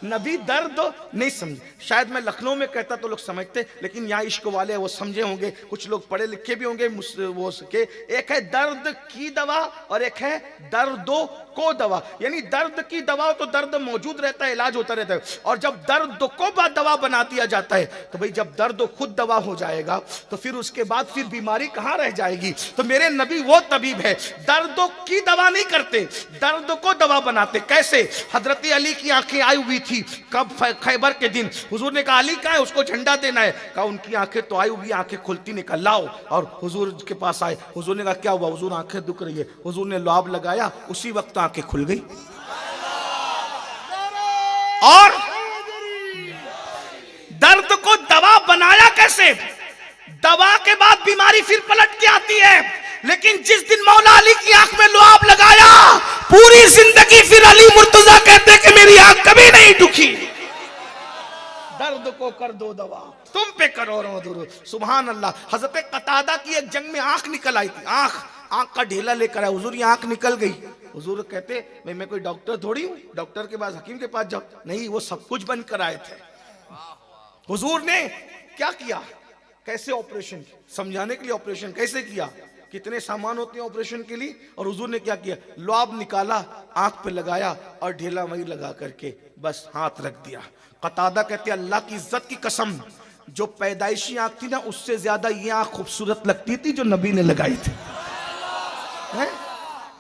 नबी दर्द नहीं समझे। शायद मैं लखनऊ में कहता तो लोग समझते, लेकिन यहाँ इश्क वाले वो समझे होंगे, कुछ लोग पढ़े लिखे भी होंगे वो सके। एक है दर्द की दवा और एक है दर्दों को दवा। यानी दर्द की दवा तो दर्द मौजूद रहता है, इलाज होता रहता है, और जब दर्द को दवा बना दिया जाता है तो भाई जब दर्द खुद दवा हो जाएगा तो फिर उसके बाद फिर बीमारी कहाँ रह जाएगी। तो मेरे नबी वो तबीब है, दर्दों की दवा नहीं करते, दर्द को दवा बनाते। कैसे? हजरत अली की आंखें आई हुई थी। कब? खैबर के दिन। हुजूर ने कहा अली कहाँ है, उसको झंडा देना है। कहा उनकी आंखें तो आई हुई, आंखें खुलती नहीं, कहा लाओ। और हुजूर के पास आए। हुजूर ने कहा क्या हुआ? हुजूर आंखें दुख रही है। हुजूर ने लुआब लगाया, उसी वक्त आंखें खुल गई। और दर्द को दवा बनाया कैसे? दवा के बाद बीमारी फिर पलट के आती है, लेकिन जिस दिन मौला अली की आंख में लुआब लगाया, पूरी जिंदगी फिर अली मुर्तजा कहते कि मेरी आंख कभी नहीं दुखी। दर्द को कर दो दवा, तुम पे करो रो दूर। सुभान अल्लाह। हजरत कतादा की एक जंग में आंख निकल आई थी। आंख का ढेला लेकर आया। हुजूर ये आंख निकल गई। हुजूर कहते मैं कोई डॉक्टर थोड़ी हूं, डॉक्टर के पास, हकीम के पास जाओ। नहीं, वो सब कुछ बंद कराए थे। हुजूर ने क्या किया? कैसे ऑपरेशन? समझाने के लिए ऑपरेशन कैसे किया, कितने सामान होते हैं ऑपरेशन के लिए। और हुजूर ने क्या किया? लुआब निकाला, आंख पे लगाया और ढेला वही लगा करके बस हाथ रख दिया। कतादा कहते अल्लाह की इज्जत की कसम, जो पैदाइशी आंख थी ना, उससे ज्यादा ये आंख खूबसूरत लगती थी जो नबी ने लगाई थी।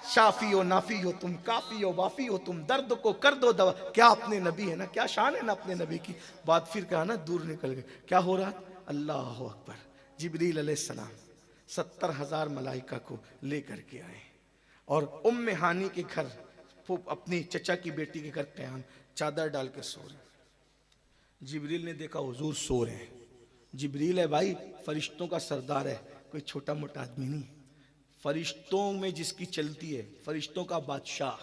शाफी हो नाफी हो तुम, काफी हो वाफी हो तुम, दर्द को कर दो दवा। क्या अपने नबी है ना, क्या शान है ना अपने नबी की। बात फिर कहा ना, दूर निकल गए। क्या हो रहा? अल्लाह अकबर। जिब्रील अलैहिस्सलाम 70,000 मलाइका को लेकर के आए और उम्मे हानी के घर, अपनी चचा की बेटी के घर कयाम चादर डाल के सो रहे। जिब्रील ने देखा हुजूर सो रहे हैं। जिब्रील है भाई, फरिश्तों का सरदार है, कोई छोटा मोटा आदमी नहीं। फरिश्तों में जिसकी चलती है, फरिश्तों का बादशाह,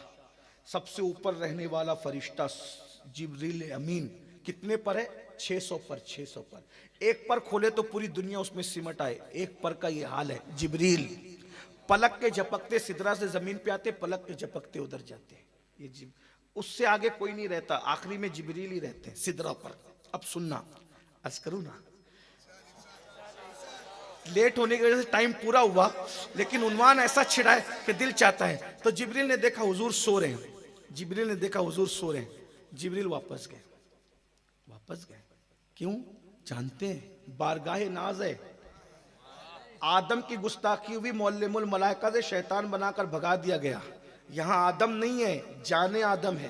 सबसे ऊपर रहने वाला फरिश्ता जिब्रील अमीन। कितने पर है? 600 पर। 600 पर। एक पर खोले तो पूरी दुनिया उसमें सिमट आए। एक पर का ये हाल है। जिब्रील पलक के झपकते सिदरा से जमीन पे आते, पलक के झपकते उधर जाते। ये उससे आगे कोई नहीं रहता, आखिरी में जिब्रील ही रहते हैं सिदरा पर। अब सुनना, अर्ज करूं ना, लेट होने की वजह से टाइम पूरा हुआ, लेकिन उन्वान ऐसा छिड़ा है कि दिल चाहता है। तो जिब्रील ने देखा हुजूर सो रहे हैं। जिब्रील ने देखा हुजूर सो रहे हैं। जिब्रील वापस गए। वापस गए क्यों? जानते हैं बारगाहे नाज है। आदम की गुस्ताखी हुई, मुअल्लिमुल मलाइका से शैतान बनाकर भगा दिया गया। यहां आदम नहीं है, जाने आदम है।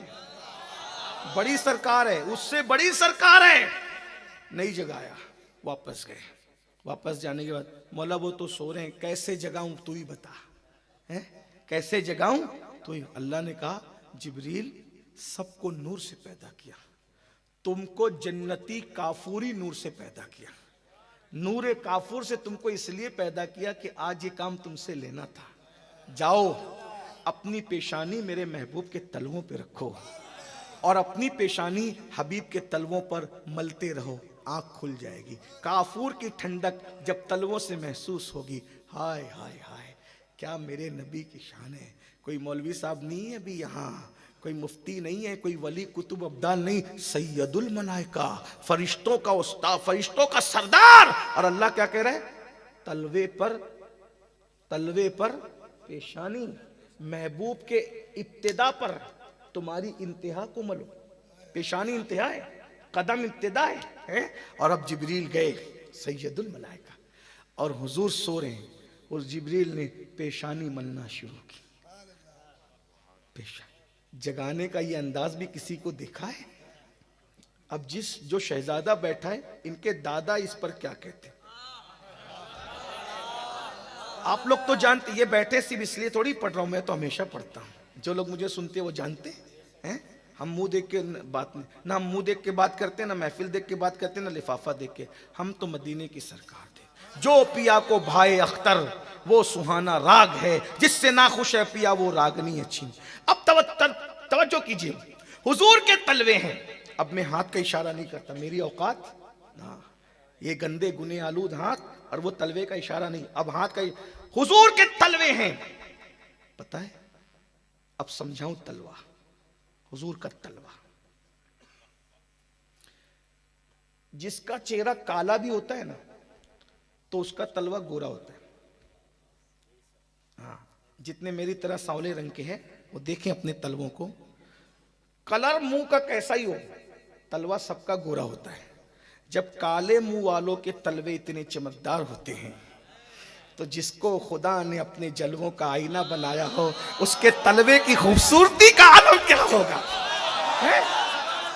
बड़ी सरकार है, उससे बड़ी सरकार है। नहीं जगाया, वापस गए। वापस जाने के बाद मौला वो तो सो रहे हैं, कैसे जगाऊं तू ही बता, है कैसे जगाऊं तू ही। अल्लाह ने कहा जिब्रील सबको नूर से पैदा किया, तुमको जन्नती काफूरी नूर से पैदा किया। नूर काफूर से तुमको इसलिए पैदा किया कि आज ये काम तुमसे लेना था। जाओ अपनी पेशानी मेरे महबूब के तलवों पे रखो और अपनी पेशानी हबीब के तलवों पर मलते रहो, आंख खुल जाएगी। काफूर की ठंडक जब तलवों से महसूस होगी, हाय हाय हाय क्या मेरे नबी की शान है। कोई मौलवी साहब नहीं है अभी यहाँ, कोई मुफ्ती नहीं है, कोई वली कुतुब अब्दाल नहीं, सैयदुल मलाइका, फरिश्तों का उस्ताद, फरिश्तों का सरदार। और अल्लाह क्या कह रहा है? तलवे पर पेशानी, महबूब के इब्तिदा पर तुम्हारी इंतहा को मलो। पेशानी इंतहा है, कदम इब्तिदा है। और अब जिब्रील गए सैयदुल मलाइका और हुजूर सो रहे हैं और जिब्रील ने पेशानी मलना शुरू की। पेशानी जगाने का ये अंदाज भी किसी को देखा है? अब जो शहजादा बैठा है, इनके दादा इस पर क्या कहते हैं आप लोग तो जानते। ये बैठे सिर्फ इसलिए थोड़ी पढ़ रहा हूं, मैं तो हमेशा पढ़ता हूं। जो लोग मुझे सुनते हैं वो जानते हैं। हम मुंह देख के बात नहीं, ना हम मुंह देख के बात करते हैं, ना महफिल देख के बात करते हैं, ना लिफाफा देख के। हम तो मदीने की सरकार थे। जो पिया को भाए अख्तर वो सुहाना राग है, जिससे ना खुश है पिया वो रागनी अच्छी। अब तवज्जो कीजिए, हुजूर के तलवे हैं। अब मैं हाथ का इशारा नहीं करता, मेरी औकात ना, ये गंदे गुने आलूद हाथ और वो तलवे का इशारा नहीं। अब हाथ का, हुजूर के तलवे हैं। पता है अब समझाऊं तलवा, हुजूर का तलवा। जिसका चेहरा काला भी होता है ना, तो उसका तलवा गोरा होता है। हाँ, जितने मेरी तरह सांवले रंग के हैं वो देखें अपने तलवों को। कलर मुंह का कैसा ही हो, तलवा सबका गोरा होता है। जब काले मुंह वालों के तलवे इतने चमकदार होते हैं, तो जिसको खुदा ने अपने जलवों का आईना बनाया हो, उसके तलवे की खूबसूरती का आलम क्या होगा, है?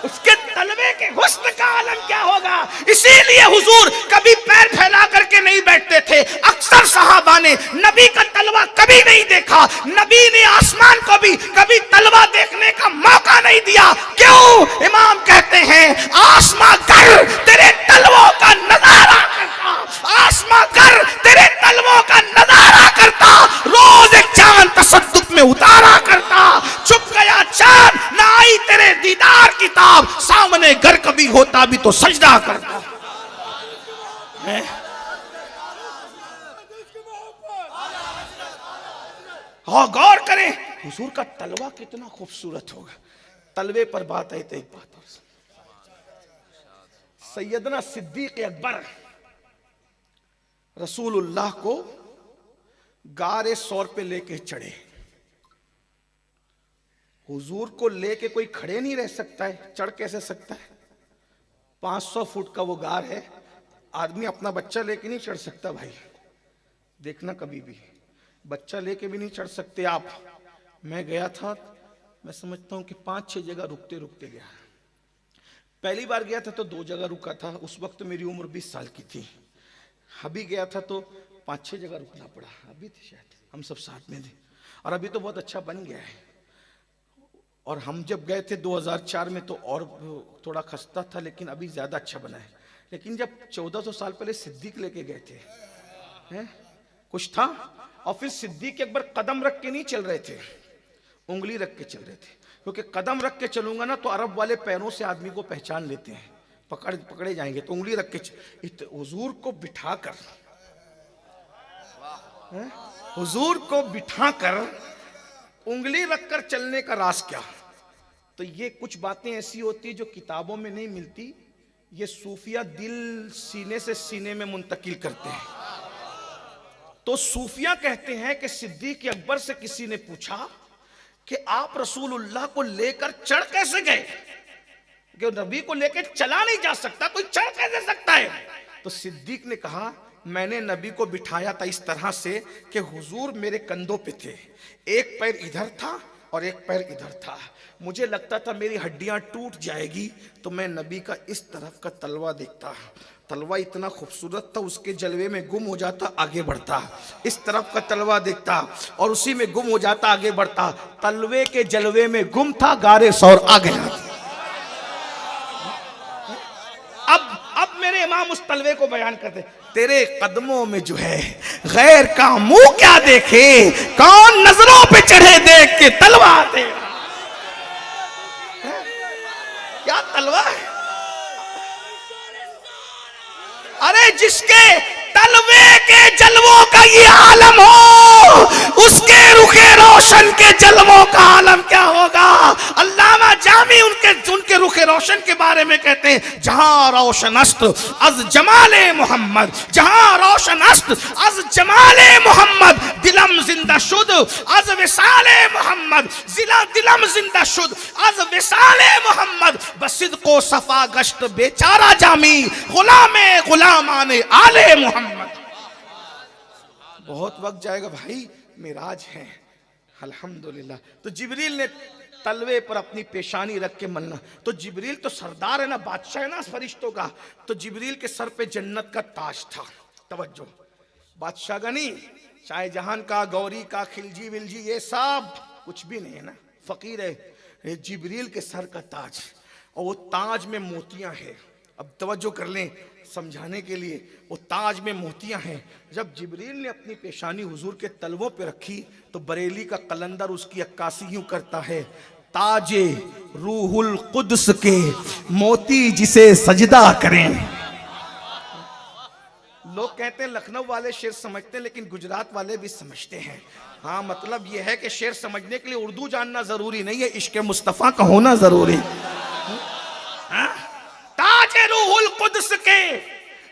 उसके तलवे के हुस्न का आलम क्या होगा। इसीलिए हुजूर कभी पैर फैला करके नहीं बैठते थे। अक्सर सहाबा ने नबी का तलवा कभी नहीं देखा, नबी ने आसमान को भी कभी तलवा देखने का मौका नहीं दिया। क्यों? इमाम कहते हैं आसमां कर तेरे तलवों का नजारा करता, आसमां कर तेरे तलवों का नजारा करता, रोज एक चांद तसद्दुक में उतारा करता। छुप गया चांद, ना आई तेरे दीदार किताब, सामने घर कभी होता भी तो सजदा करता है। हाँ, गौर करें हुजूर का तलवा कितना खूबसूरत होगा। तलवे पर बात आई तो एक बात और, सैयदना सिद्दीक अकबर रसूलुल्लाह को गारे सौर पे लेके चढ़े। हुजूर को लेके कोई खड़े नहीं रह सकता है, चढ़ कैसे सकता है? 500 फुट का वो गार है, आदमी अपना बच्चा लेके नहीं चढ़ सकता भाई, देखना कभी भी बच्चा लेके भी नहीं चढ़ सकते आप। मैं गया था, मैं समझता हूं कि 5-6 जगह रुकते रुकते गया। पहली बार गया था तो 2 जगह रुका था, उस वक्त मेरी उम्र 20 साल की थी। अभी गया था तो 5-6 जगह रुकना पड़ा, अभी थे शायद हम सब साथ में थे। और अभी तो बहुत अच्छा बन गया है। और हम जब गए थे 2004 में तो और थोड़ा खस्ता था, लेकिन अभी ज्यादा अच्छा बना है। लेकिन जब 1400 साल पहले सिद्दीक लेके गए थे हैं? कुछ था। और फिर सिद्दीक अकबर कदम रख के नहीं चल रहे थे, उंगली रख के चल रहे थे, क्योंकि कदम रख के चलूंगा ना तो अरब वाले पैरों से आदमी को पहचान लेते हैं, पकड़े जाएंगे, तो उंगली रख के हुजूर को बिठाकर, हुजूर को बिठाकर उंगली रखकर चलने का राज क्या। तो ये कुछ बातें ऐसी होती है जो किताबों में नहीं मिलती, ये सूफिया दिल सीने से सीने में मुंतकिल करते हैं। तो सूफिया कहते हैं कि सिद्दीक अकबर से किसी ने पूछा कि आप रसूलुल्लाह को लेकर चढ़ कैसे गए, कि नबी को लेकर चला नहीं जा सकता, कोई चढ़ कैसे सकता है। तो सिद्दीक ने कहा मैंने नबी को बिठाया था इस तरह से कि हुजूर मेरे कंधों पे थे, एक पैर इधर था और एक पैर इधर था, मुझे लगता था मेरी हड्डियां टूट जाएगी, तो मैं नबी का इस तरफ का तलवा देखता, तलवा इतना खूबसूरत था, उसके जलवे में गुम हो जाता आगे बढ़ता, इस तरफ का तलवा देखता और उसी में गुम हो जाता आगे बढ़ता, तलवे के जलवे में गुम था, गारे सौर आ गया। अब मेरे इमाम उस तलवे को बयान करते, तेरे कदमों में जो है गैर का मुंह क्या देखे, कौन नजरों पे चढ़े देख के तलवा दे। क्या तलवा है? अरे जिसके तलवे के जलवों का ये आलम हो, उसके रुखे रोशन के जलवों का आलम क्या होगा। अल्लामा जामी उनके रुखे रोशन के बारे में कहते हैं, जहां रोशन अस्त अज जमाले मोहम्मद, जहां रोशन अस्त अज जमाले मोहम्मद, दिलम जिंदा शुद अज विसाले मोहम्मद, दिलम जिंदा शुद अज विसाले मोहम्मद, बसिद को सफा गश्त बेचारा जामी, गुलामे गुलामाने आले मोहम्मद। बहुत वक्त जाएगा भाई, मिराज है अल्हम्दुलिल्लाह। तो जिब्रील ने तलवे पर अपनी पेशानी रख के मलना, तो जिब्रील तो सरदार है ना, बादशाह है ना फरिश्तों का, तो जिब्रील के सर पे जन्नत का ताज था। तवज्जो, बादशाह का नहीं, शाहजहां का, गौरी का, खिलजी विलजी ये सब कुछ भी नहीं है ना, फकीर है। जिब्रील के सर का ताज, और वो ताज में मोतियां हैं। अब तवज्जो कर लें समझाने के लिए, वो ताज में मोतियां हैं। जब जिब्रील ने अपनी पेशानी हुजूर के तलवों पे रखी तो बरेली का कलंदर उसकी अक्कासी यूं करता है, ताजे रूहुल कुद्स के मोती जिसे सजदा करें। लोग कहते हैं लखनऊ वाले शेर समझते हैं, लेकिन गुजरात वाले भी समझते हैं। हाँ, मतलब यह है कि शेर समझने के लिए उर्दू जानना जरूरी नहीं है, इश्क मुस्तफा का होना जरूरी। ताजे रूहुल कुद्स के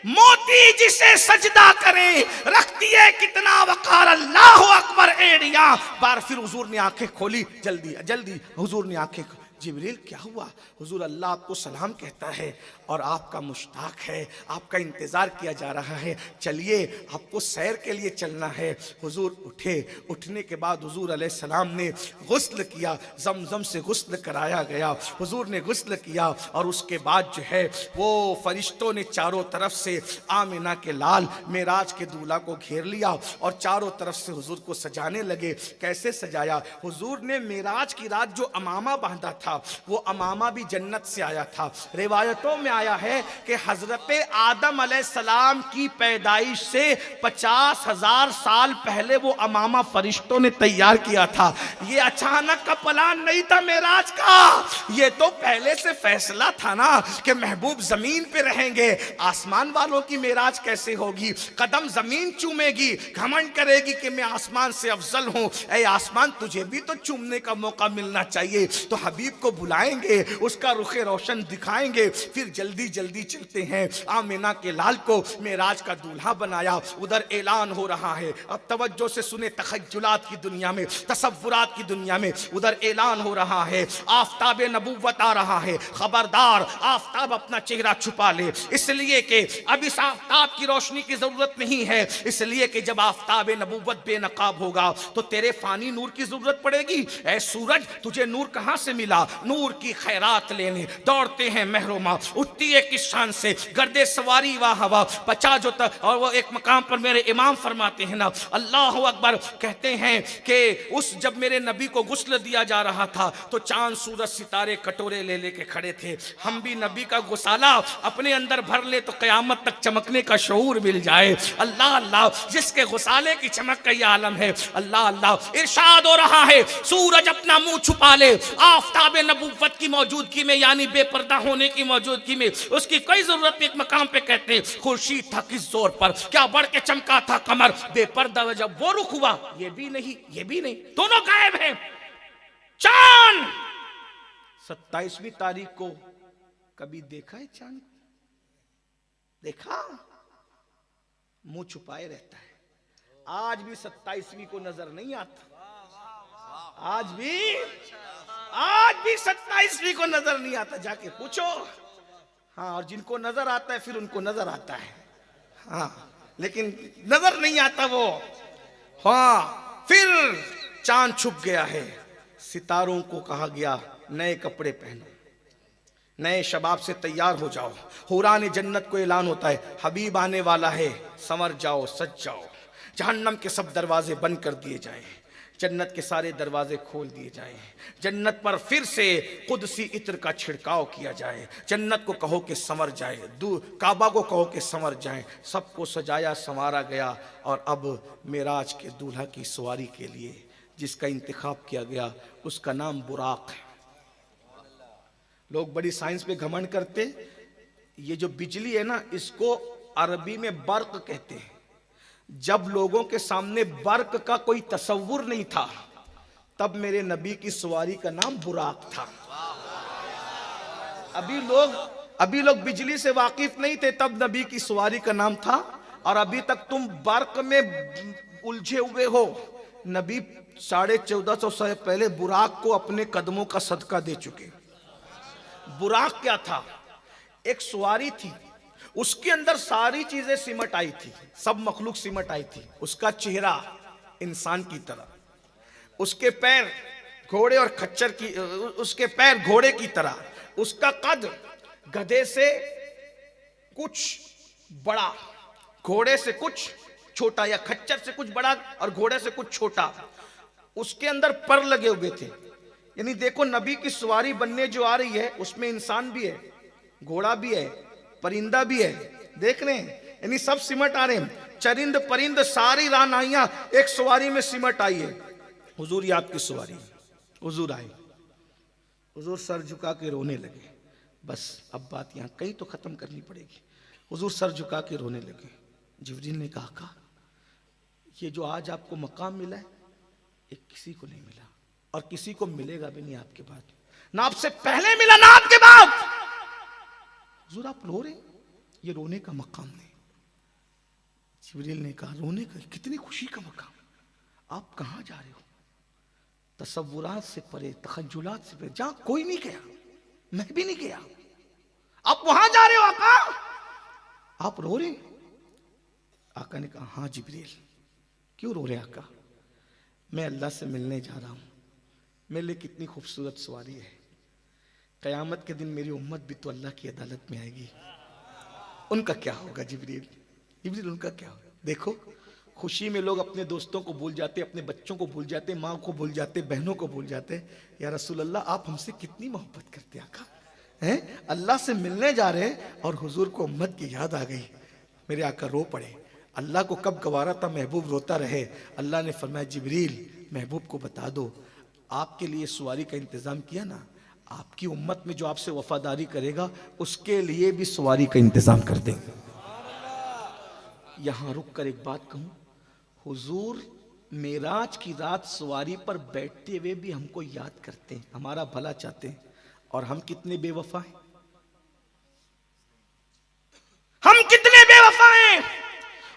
मोती जिसे सजदा करे, रखती है कितना वकार, अल्लाह अकबर एड़िया। बार फिर हुजूर ने आंखें खोली, जल्दी जल्दी हुजूर ने आंखें जिब्रील क्या हुआ? हुजूर अल्लाह आपको सलाम कहता है और आपका मुश्ताक है, आपका इंतज़ार किया जा रहा है, चलिए आपको सैर के लिए चलना है। हुजूर उठे, उठने के बाद हुजूर अलैहिस्सलाम ने गुस्ल किया, जमजम से गुस्ल कराया गया। हुजूर ने गुस्ल किया और उसके बाद जो है वो फरिश्तों ने चारों तरफ से आमिना के लाल मेराज के दूल्हा को घेर लिया और चारों तरफ से हुजूर को सजाने लगे। कैसे सजाया? हुजूर ने मेराज की रात जो अमामा बांधा था वो अमामा भी जन्नत से आया था। रिवायतों में आया है कि हजरत आदम अलैहिस्सलाम की पैदाइश से 50,000 साल पहले वो अमामा फरिश्तों ने तैयार किया था। ये अचानक का प्लान नहीं था मेराज का, ये तो पहले से फैसला था ना कि महबूब जमीन पे रहेंगे। आसमान वालों की मेराज कैसे होगी? कदम जमीन चूमेगी, घमंड करेगी कि मैं आसमान से अफजल हूं। ऐ आसमान, तुझे भी तो चूमने का मौका मिलना चाहिए। तो हबीब को बुलाएंगे, उसका रुखे रोशन दिखाएंगे, फिर जल्दी जल्दी चलते हैं। आमिना के लाल को मेराज का दूल्हा बनाया। उधर ऐलान हो रहा है, अब तवज्जो से सुने, तखज्जुलात की दुनिया में, तसव्वुरात की दुनिया में उधर ऐलान हो रहा है, आफताब नबुव्वत आ रहा है, खबरदार आफताब अपना चेहरा छुपा ले, इसलिए कि अब इस आफताब की रोशनी की जरूरत नहीं है, इसलिए कि जब आफताब नबुव्वत बेनकाब होगा तो तेरे फानी नूर की जरूरत पड़ेगी। ऐ सूरज, तुझे नूर कहां से मिला? नूर की खैरात लेने दौड़ते हैं महरुमा, उठती है किस शान से गर्दे सवारी वाह हवा, पचा जो और वो एक मकाम पर मेरे इमाम फरमाते हैं ना, अल्लाह अकबर, कहते हैं कि उस जब मेरे नबी को गुस्ल दिया जा रहा था तो चांद सूरज सितारे कटोरे ले लेके खड़े थे। हम भी नबी का गुसाला अपने अंदर भर ले तो कयामत तक चमकने का शऊर मिल जाए। अल्लाह अल्लाह, जिसके गुसाले की चमक का ये आलम है। अल्लाह अल्लाह, इरशाद हो रहा है, सूरज अपना मुंह छुपा ले, आफताब नबुव्वत की मौजूदगी में, यानी बेपर्दा होने की मौजूदगी में उसकी कोई जरूरत नहीं। एक मकाम पे कहते हैं, खुर्शीद था किस जोर पर, क्या बढ़ के चमका था कमर, बेपर्दा जब वो रुख हुआ, ये भी नहीं, ये भी नहीं, दोनों गायब हैं। चांद 27वीं तारीख को कभी देखा है चांद? देखा? मुंह छुपाए रहता है। आज भी 27वीं को नजर नहीं आता, आज भी 27वीं को नजर नहीं आता, जाके पूछो। हाँ, और जिनको नजर आता है फिर उनको नजर आता है, हाँ, लेकिन नजर नहीं आता वो। हाँ, फिर चांद छुप गया है। सितारों को कहा गया, नए कपड़े पहनो, नए शबाब से तैयार हो जाओ। हुरान जन्नत को ऐलान होता है, हबीब आने वाला है, संवर जाओ, सज जाओ। जहन्नम के सब दरवाजे बंद कर दिए जाए, जन्नत के सारे दरवाजे खोल दिए जाए, जन्नत पर फिर से कुदसी इत्र का छिड़काव किया जाए, जन्नत को कहो कि संवर जाए, काबा को कहो कि संवर जाए। सबको सजाया संवारा गया और अब मेराज के दूल्हा की सवारी के लिए जिसका इंतखाब किया गया उसका नाम बुराक है। लोग बड़ी साइंस पे घमंड करते, ये जो बिजली है ना, इसको अरबी में बर्क कहते हैं। जब लोगों के सामने बर्क का कोई तसव्वुर नहीं था तब मेरे नबी की सवारी का नाम बुराक था। अभी लोग बिजली से वाकिफ नहीं थे तब नबी की सवारी का नाम था, और अभी तक तुम बर्क में उलझे हुए हो। नबी 1450 साल पहले बुराक को अपने कदमों का सदका दे चुके। बुराक क्या था? एक सवारी थी, उसके अंदर सारी चीजें सिमट आई थी, सब मखलूक सिमट आई थी। उसका चेहरा इंसान की तरह, उसके पैर घोड़े और खच्चर की, उसके पैर घोड़े की तरह, उसका कद गधे से कुछ बड़ा, घोड़े से कुछ छोटा, या खच्चर से कुछ बड़ा और घोड़े से कुछ छोटा। उसके अंदर पर लगे हुए थे। यानी देखो, नबी की सवारी बनने जो आ रही है उसमें इंसान भी है, घोड़ा भी है, परिंदा भी है, देख रहे हैं, यानी सब सिमट आ रहे हैं। चरिंद परिंद सारी रानाइयां एक सवारी में सिमट आई है। हुजूर ये आपकी सवारी। हुजूर आए, हुजूर सर झुका के रोने लगे। बस अब बात यहाँ कहीं तो खत्म करनी पड़ेगी। हुजूर सर झुका के रोने लगे। जिब्रील ने कहा, ये जो आज आपको मकाम मिला है ये किसी को नहीं मिला और किसी को मिलेगा भी नहीं आपके बाद, ना आपसे पहले मिला ना आपके बाद। हुजूर आप रो रहे, ये रोने का मकाम नहीं। जिब्रील ने कहा, रोने का? कितनी खुशी का मकाम, आप कहां जा रहे हो? तसव्वुरात से परे, तखज्जुलात से परे, जहां कोई नहीं गया, मैं भी नहीं गया। आप वहां जा रहे हो आका, आप रो रहे? आका ने कहा हाँ जिब्रील। क्यों रो रहे आका? मैं अल्लाह से मिलने जा रहा हूं, मेरे लिए कितनी खूबसूरत सवारी है। क़यामत के दिन मेरी उम्मत भी तो अल्लाह की अदालत में आएगी, उनका क्या होगा जिब्रील? जिब्रील उनका क्या होगा? देखो खुशी में लोग अपने दोस्तों को भूल जाते, अपने बच्चों को भूल जाते, माँ को भूल जाते, बहनों को भूल जाते। या रसूल अल्लाह आप हमसे कितनी मोहब्बत करते आका हैं, अल्लाह से मिलने जा रहे हैं और हुजूर को उम्मत की याद आ गई। मेरे आका रो पड़े। अल्लाह को कब गवारा था महबूब रोता रहे। अल्लाह ने फरमाया जिब्रील महबूब को बता दो, आपके लिए सवारी का इंतजाम किया ना, आपकी उम्मत में जो आपसे वफादारी करेगा उसके लिए भी सवारी का इंतजाम कर देंगे। यहां रुक कर एक बात कहूं, हुजूर मेराज की रात सवारी पर बैठते हुए भी हमको याद करते हैं, हमारा भला चाहते हैं, और हम कितने बेवफा हैं, हम कितने बेवफा हैं।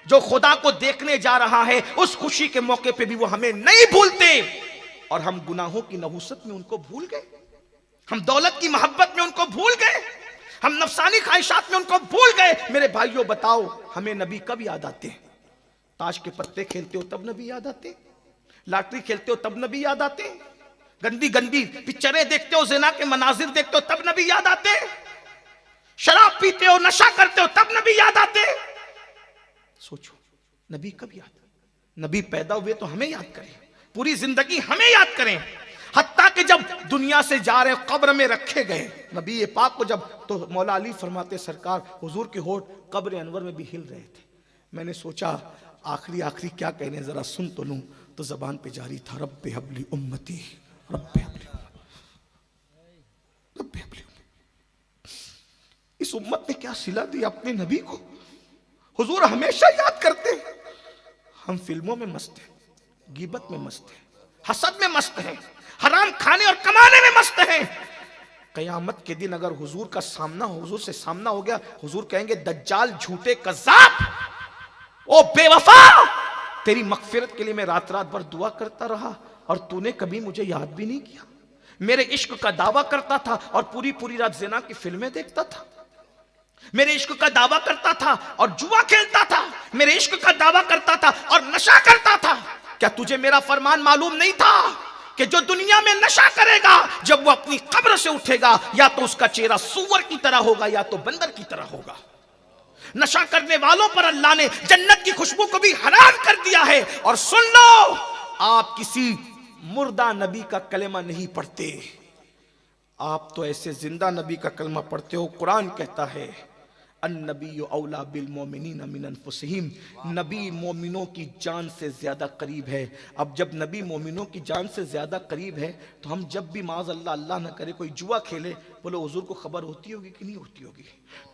जो खुदा को देखने जा रहा है उस खुशी के मौके पे भी वो हमें नहीं भूलते, और हम गुनाहों की नहुसत में उनको भूल गए, हम दौलत की मोहब्बत में उनको भूल गए, हम नफसानी ख्वाहिशात में उनको भूल गए। मेरे भाइयों बताओ हमें नबी कब याद आते हैं? ताश के पत्ते खेलते हो तब नबी याद आते, लॉटरी खेलते हो तब नबी याद आते, गंदी गंदी पिक्चरें देखते हो, ज़िना के मनाजिर देखते हो तब नबी याद आते, शराब पीते हो, नशा करते हो तब नबी याद आते। सोचो नबी कब याद? नबी पैदा हुए तो हमें याद करें, पूरी जिंदगी हमें याद करें। हत्ता कि जब दुनिया से जा रहे कब्र में रखे गए नबी पाक को, जब तो मौला अली फरमाते सरकार हुजूर के होठ कब्र अनवर में भी हिल रहे थे। मैंने सोचा आखिरी क्या कहने जरा सुन तो लूं, तो जबान पे जारी था रब्बे हबली उम्मती, रब्बे हबली उम्मती, रब्बे हबली उम्मती। इस उम्मत ने क्या सिला दी अपने नबी को, हुजूर हमेशा याद करते हैं। हम फिल्मों में मस्त हैं, गीबत में मस्त हैं, हसद में मस्त हैं, हराम खाने और कमाने में मस्त हैं। कयामत के दिन अगर हुजूर का सामना, हुजूर से सामना हो गया, हुजूर कहेंगे दज्जाल झूठे कज़्ज़ाब, ओ बेवफा, तेरी मगफिरत के लिए मैं रात रात भर दुआ करता रहा और तूने कभी मुझे याद भी नहीं किया। मेरे इश्क का दावा करता था और पूरी पूरी रात ज़िना की फिल्में देखता था, मेरे इश्क का दावा करता था और जुआ खेलता था, मेरे इश्क का दावा करता था और नशा करता था। क्या तुझे मेरा फरमान मालूम नहीं था कि जो दुनिया में नशा करेगा जब वो अपनी कब्र से उठेगा या तो उसका चेहरा सूअर की तरह होगा या तो बंदर की तरह होगा। नशा करने वालों पर अल्लाह ने जन्नत की खुशबू को भी हराम कर दिया है। और सुन लो, आप किसी मुर्दा नबी का कलेमा नहीं पढ़ते, आप तो ऐसे जिंदा नबी का कलमा पढ़ते हो। कुरान कहता है अन्नबी औला बिल मोमिनीन मिन अनफुसिहिम, नबी मोमिनों की जान से ज़्यादा करीब है। अब जब नबी मोमिनों की जान से ज़्यादा करीब है तो हम जब भी माज़ अल्लाह अल्लाह न करे कोई जुआ खेले, बोलो हुजूर को खबर होती होगी कि नहीं होती होगी?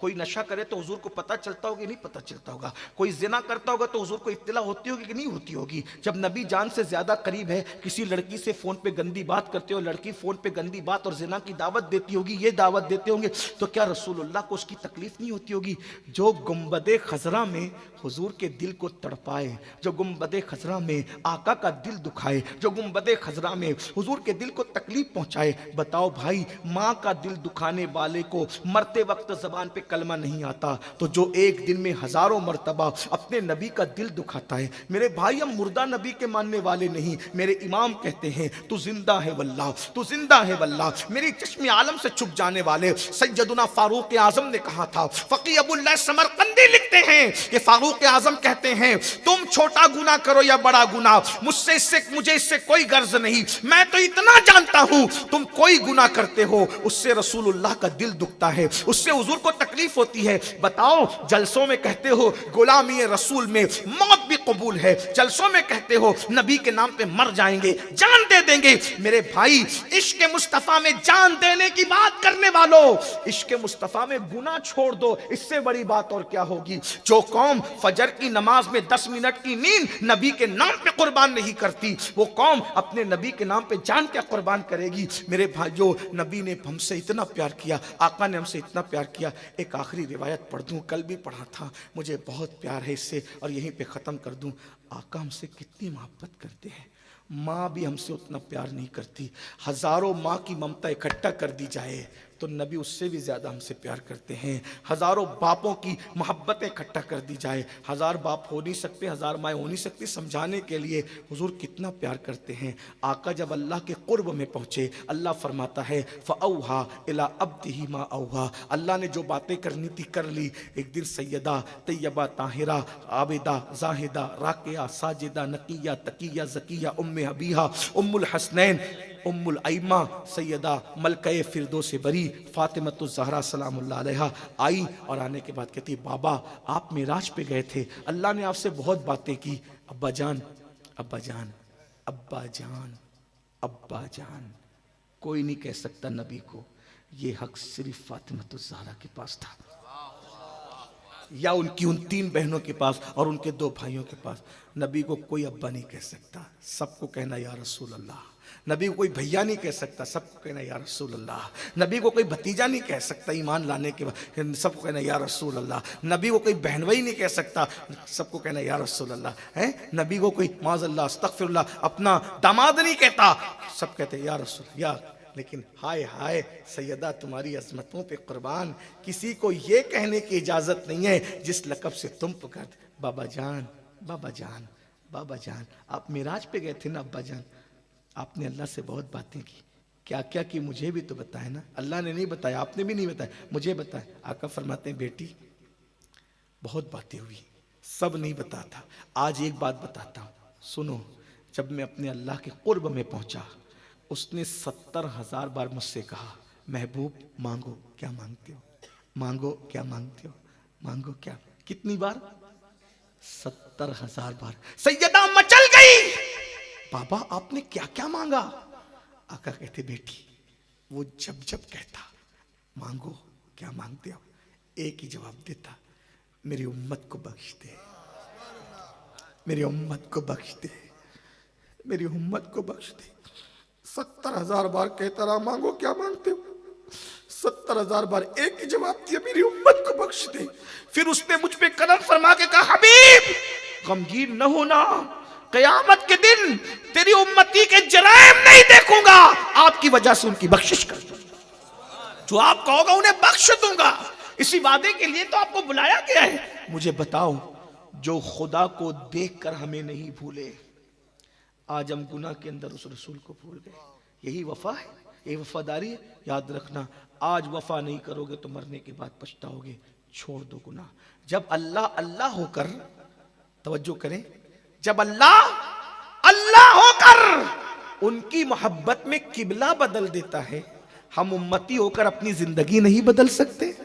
कोई नशा करे तो हुजूर को पता चलता होगा नहीं पता चलता होगा? कोई जिना करता होगा तो हुजूर को इत्तला होती होगी कि नहीं होती होगी? जब नबी जान से ज़्यादा करीब है, किसी लड़की से फ़ोन पे गंदी बात करते हो, लड़की फ़ोन पे गंदी बात और जिना की दावत देती होगी, ये दावत देते होंगे, तो क्या रसूलुल्लाह को उसकी तकलीफ नहीं होती होगी? जो गुंबदे खजरा में हुजूर के दिल को तड़पाए, जो गुंबदे खजरा में आका का दिल दुखाए, जो गुंबदे खजरा में हुजूर के दिल को तकलीफ पहुंचाए, बताओ भाई, माँ का दिल दुखाने वाले को मरते वक्त जबान पे कलमा नहीं आता, तो जो एक दिन में हजारों मरतबा अपने नबी का दिल दुखाता है। मेरे भाई, हम मुर्दा नबी के मानने वाले नहीं। मेरे इमाम कहते हैं तू जिंदा है वल्लाह, तू जिंदा है वल्लाह। मेरी चश्मे आलम से छुप जाने वाले सैयदुना फारूक आजम ने कहा था, फकी अबुल्लाह समरकंदी लिखते हैं कि फारूक आजम कहते हैं तुम छोटा गुना करो या बड़ा गुना, मुझे इससे कोई गर्ज नहीं, मैं तो इतना जानता हूं तुम कोई गुना करते हो उससे रसूलुल्लाह का दिल दुखता है, उससे हुजूर को तकलीफ होती है। बताओ, जलसों में कहते हो गुलामी रसूल में मौत भी कबूल है, जलसों में कहते हो नबी के नाम पे मर जाएंगे, जान दे देंगे। मेरे भाई, इश्क मुस्तफा में जान देने की बात करने वालों, इश्क मुस्तफा में गुनाह छोड़ दो, इससे बड़ी बात और क्या होगी? जो कौम फजर की नमाज में 10 मिनट की नींद नबी के नाम पे कुर्बान नहीं करती, वो कौम अपने नबी के नाम पे जान क्या कुर्बान करेगी? मेरे भाइयों, नबी ने हमसे इतना प्यार किया, आका ने हमसे इतना प्यार किया। एक आखिरी रिवायत पढ़ दूं, कल भी पढ़ा था, मुझे बहुत प्यार है इससे और यहीं पे ख़त्म कर दूं। आका हमसे कितनी मोहब्बत करते हैं। माँ भी हमसे उतना प्यार नहीं करती। हजारों माँ की ममता इकट्ठा कर दी जाए तो नबी उससे भी ज़्यादा हमसे प्यार करते हैं। हज़ारों बापों की मोहब्बतें इकट्ठा कर दी जाए, हज़ार बाप हो नहीं सकते, हज़ार माएँ हो नहीं सकती, समझाने के लिए हुजूर कितना प्यार करते हैं। आका जब अल्लाह के कुर्ब में पहुँचे, अल्लाह फरमाता है फ़अौहा इला अब्दिही मा औहा, अल्लाह ने जो बातें करनी थी कर ली। एक दिन सैयदा तैयबा ताहिरा आबिदा जाहिदा राकिया साजिदा नकिया तकिया ज़किया उम्मे हबीहा उम्मुल हसनैन उम्मुल आइमा सैयदा मलके फिरदौस बरी फातिमतुज़ ज़हरा सलामुल्लाह अलैहा आई और आने के बाद कहती बाबा आप मेराज पे गए थे, अल्लाह ने आपसे बहुत बातें की। अब्बा जान अब्बा जान अब्बा जान अब्बा जान, कोई नहीं कह सकता नबी को, ये हक सिर्फ फातिमतुज़ ज़हरा के पास था या उनकी उन 3 बहनों के पास और उनके 2 भाइयों के पास। नबी को कोई अब्बा नहीं कह सकता, सबको कहना या रसूल अल्लाह। नबी को कोई भैया नहीं कह सकता, सबको कहना या रसूल अल्लाह। नबी को कोई भतीजा नहीं कह सकता ईमान लाने के बाद, सबको कहना या रसूल अल्लाह। नबी को कोई बहनवई नहीं कह सकता, सबको कहना या रसूल अल्लाह है। नबी को कोई माज़अल्लाह अस्तगफिरुल्लाह अपना दामाद नहीं कहता, सब कहते या रसूल या। लेकिन हाय हाय सैयदा तुम्हारी अजमतों पे कुर्बान, किसी को ये कहने की इजाज़त नहीं है जिस लक़ब से तुम पुकारते बाबा जान बाबा जान बाबा जान। आप मिराज पे गए थे ना अब्बा जान, आपने अल्लाह से बहुत बातें की, क्या क्या की मुझे भी तो बताया ना। अल्लाह ने नहीं बताया, आपने भी नहीं बताया, मुझे बताया। आका फरमाते हैं बेटी बहुत बातें हुई, सब नहीं बताता, आज एक बात बताता हूँ सुनो। जब मैं अपने अल्लाह के कुर्ब में पहुँचा, उसने 70,000 बार मुझसे कहा महबूब मांगो क्या मांगते हो, मांगो क्या मांगते हो, मांगो क्या। कितनी बार? 70,000 बार। सैयदा मचल गई, बाबा आपने क्या क्या मांगा? आका कहते बेटी वो जब जब कहता मांगो क्या मांगते हो, एक ही जवाब देता मेरी उम्मत को बख्श दे, मेरी उम्मत को बख्श दे, मेरी उम्मत को बख्श दे। 70,000 बार कहता रहा मांगो क्या मांगते हो, 70,000 बार एक ही जवाब दिया मेरी उम्मत को बख्श दे। फिर उसने मुझ पे कदम फरमा के कहा हबीब गमगीन न होना, कयामत के दिन तेरी उम्मती के जराइम नहीं देखूंगा, आपकी वजह से उनकी बख्शिश कर दूंगा, जो आप कहोगे उन्हें बख्श दूंगा। इसी वादे के लिए तो आपको बुलाया गया है। मुझे बताओ जो खुदा को देखकर हमें नहीं भूले, आज हम गुनाह के अंदर उस रसूल को भूल गए। यही वफा है, यही वफादारी है। याद रखना आज वफा नहीं करोगे तो मरने के बाद पछताओगे। छोड़ दो गुनाह। जब अल्लाह अल्लाह होकर, तवज्जो करें, जब अल्लाह अल्लाह होकर उनकी मोहब्बत में किबला बदल देता है, हम उम्मती होकर अपनी जिंदगी नहीं बदल सकते।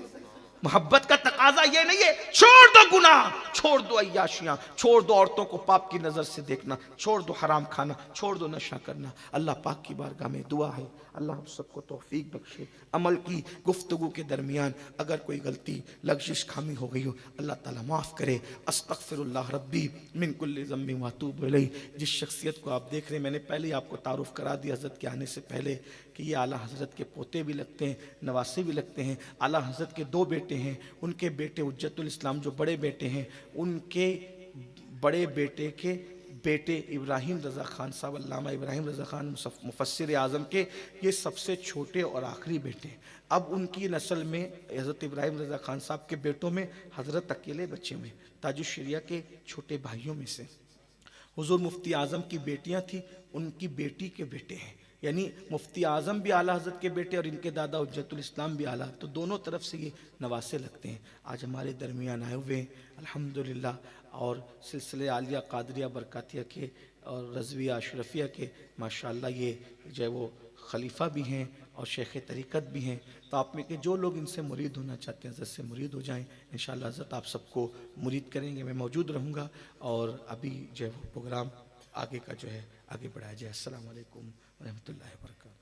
मोहब्बत का तकाजा ये नहीं है छोड़ दो गुनाह, छोड़ दो अय्याशियां, छोड़ दो औरतों को पाप की नजर से देखना, छोड़ दो हराम खाना, छोड़ दो नशा करना। अल्लाह पाक की बारगाह में दुआ है अल्लाह हम सबको तौफीक बख्शे। अमल की गुफ्तगू के दरमियान अगर कोई गलती लग़ज़िश खामी हो गई हो अल्लाह ताला माफ़ करे। अस्तग़फ़िरुल्लाह रब्बी मिन कुल्लि ज़म्बिन व अतूबु इलैह। जिस शख्सियत को आप देख रहे हैं, मैंने पहले ही आपको तारुफ़ करा दिया हज़रत के आने से पहले कि ये आला हज़रत के पोते भी लगते हैं, नवासे भी लगते हैं। आला हज़रत के 2 बेटे हैं, उनके बेटे हुज्जतुल इस्लाम जो बड़े बेटे हैं, उनके बड़े बेटे के बेटे इब्राहिम रज़ा खान साहब, अल्लामा इब्राहिम रज़ा खान मुफस्सिर आज़म के ये सबसे छोटे और आखिरी बेटे। अब उनकी नस्ल में हज़रत इब्राहिम रज़ा खान साहब के बेटों में हज़रत अकेले बच्चे में, ताजुश शरिया के छोटे भाइयों में से हुज़ूर मुफ्ती आज़म की बेटियां थी, उनकी बेटी के बेटे हैं। यानी मुफ्ती आज़म भी आला हज़रत के बेटे और इनके दादा हुज्जतुल इस्लाम भी आला, तो दोनों तरफ से ये नवासे लगते हैं। आज हमारे दरमियान आए हुए हैं अल्हम्दुलिल्लाह, और सिलसिले आलिया कादरिया बरकातिया के और रज़विया अशरफिया के माशाअल्लाह ये जो है वो खलीफा भी हैं और शेख तरीक़त भी हैं। तो आप में के जो लोग इनसे मुरीद होना चाहते हैं हज़रत से मुरीद हो जाएं, इंशाअल्लाह हज़रत आप सबको मुरीद करेंगे। मैं मौजूद रहूँगा और अभी जो है वो प्रोग्राम आगे का जो है आगे बढ़ाया जाए। अस्सलामु अलैकुम व रहमतुल्लाहि व बरकातहू।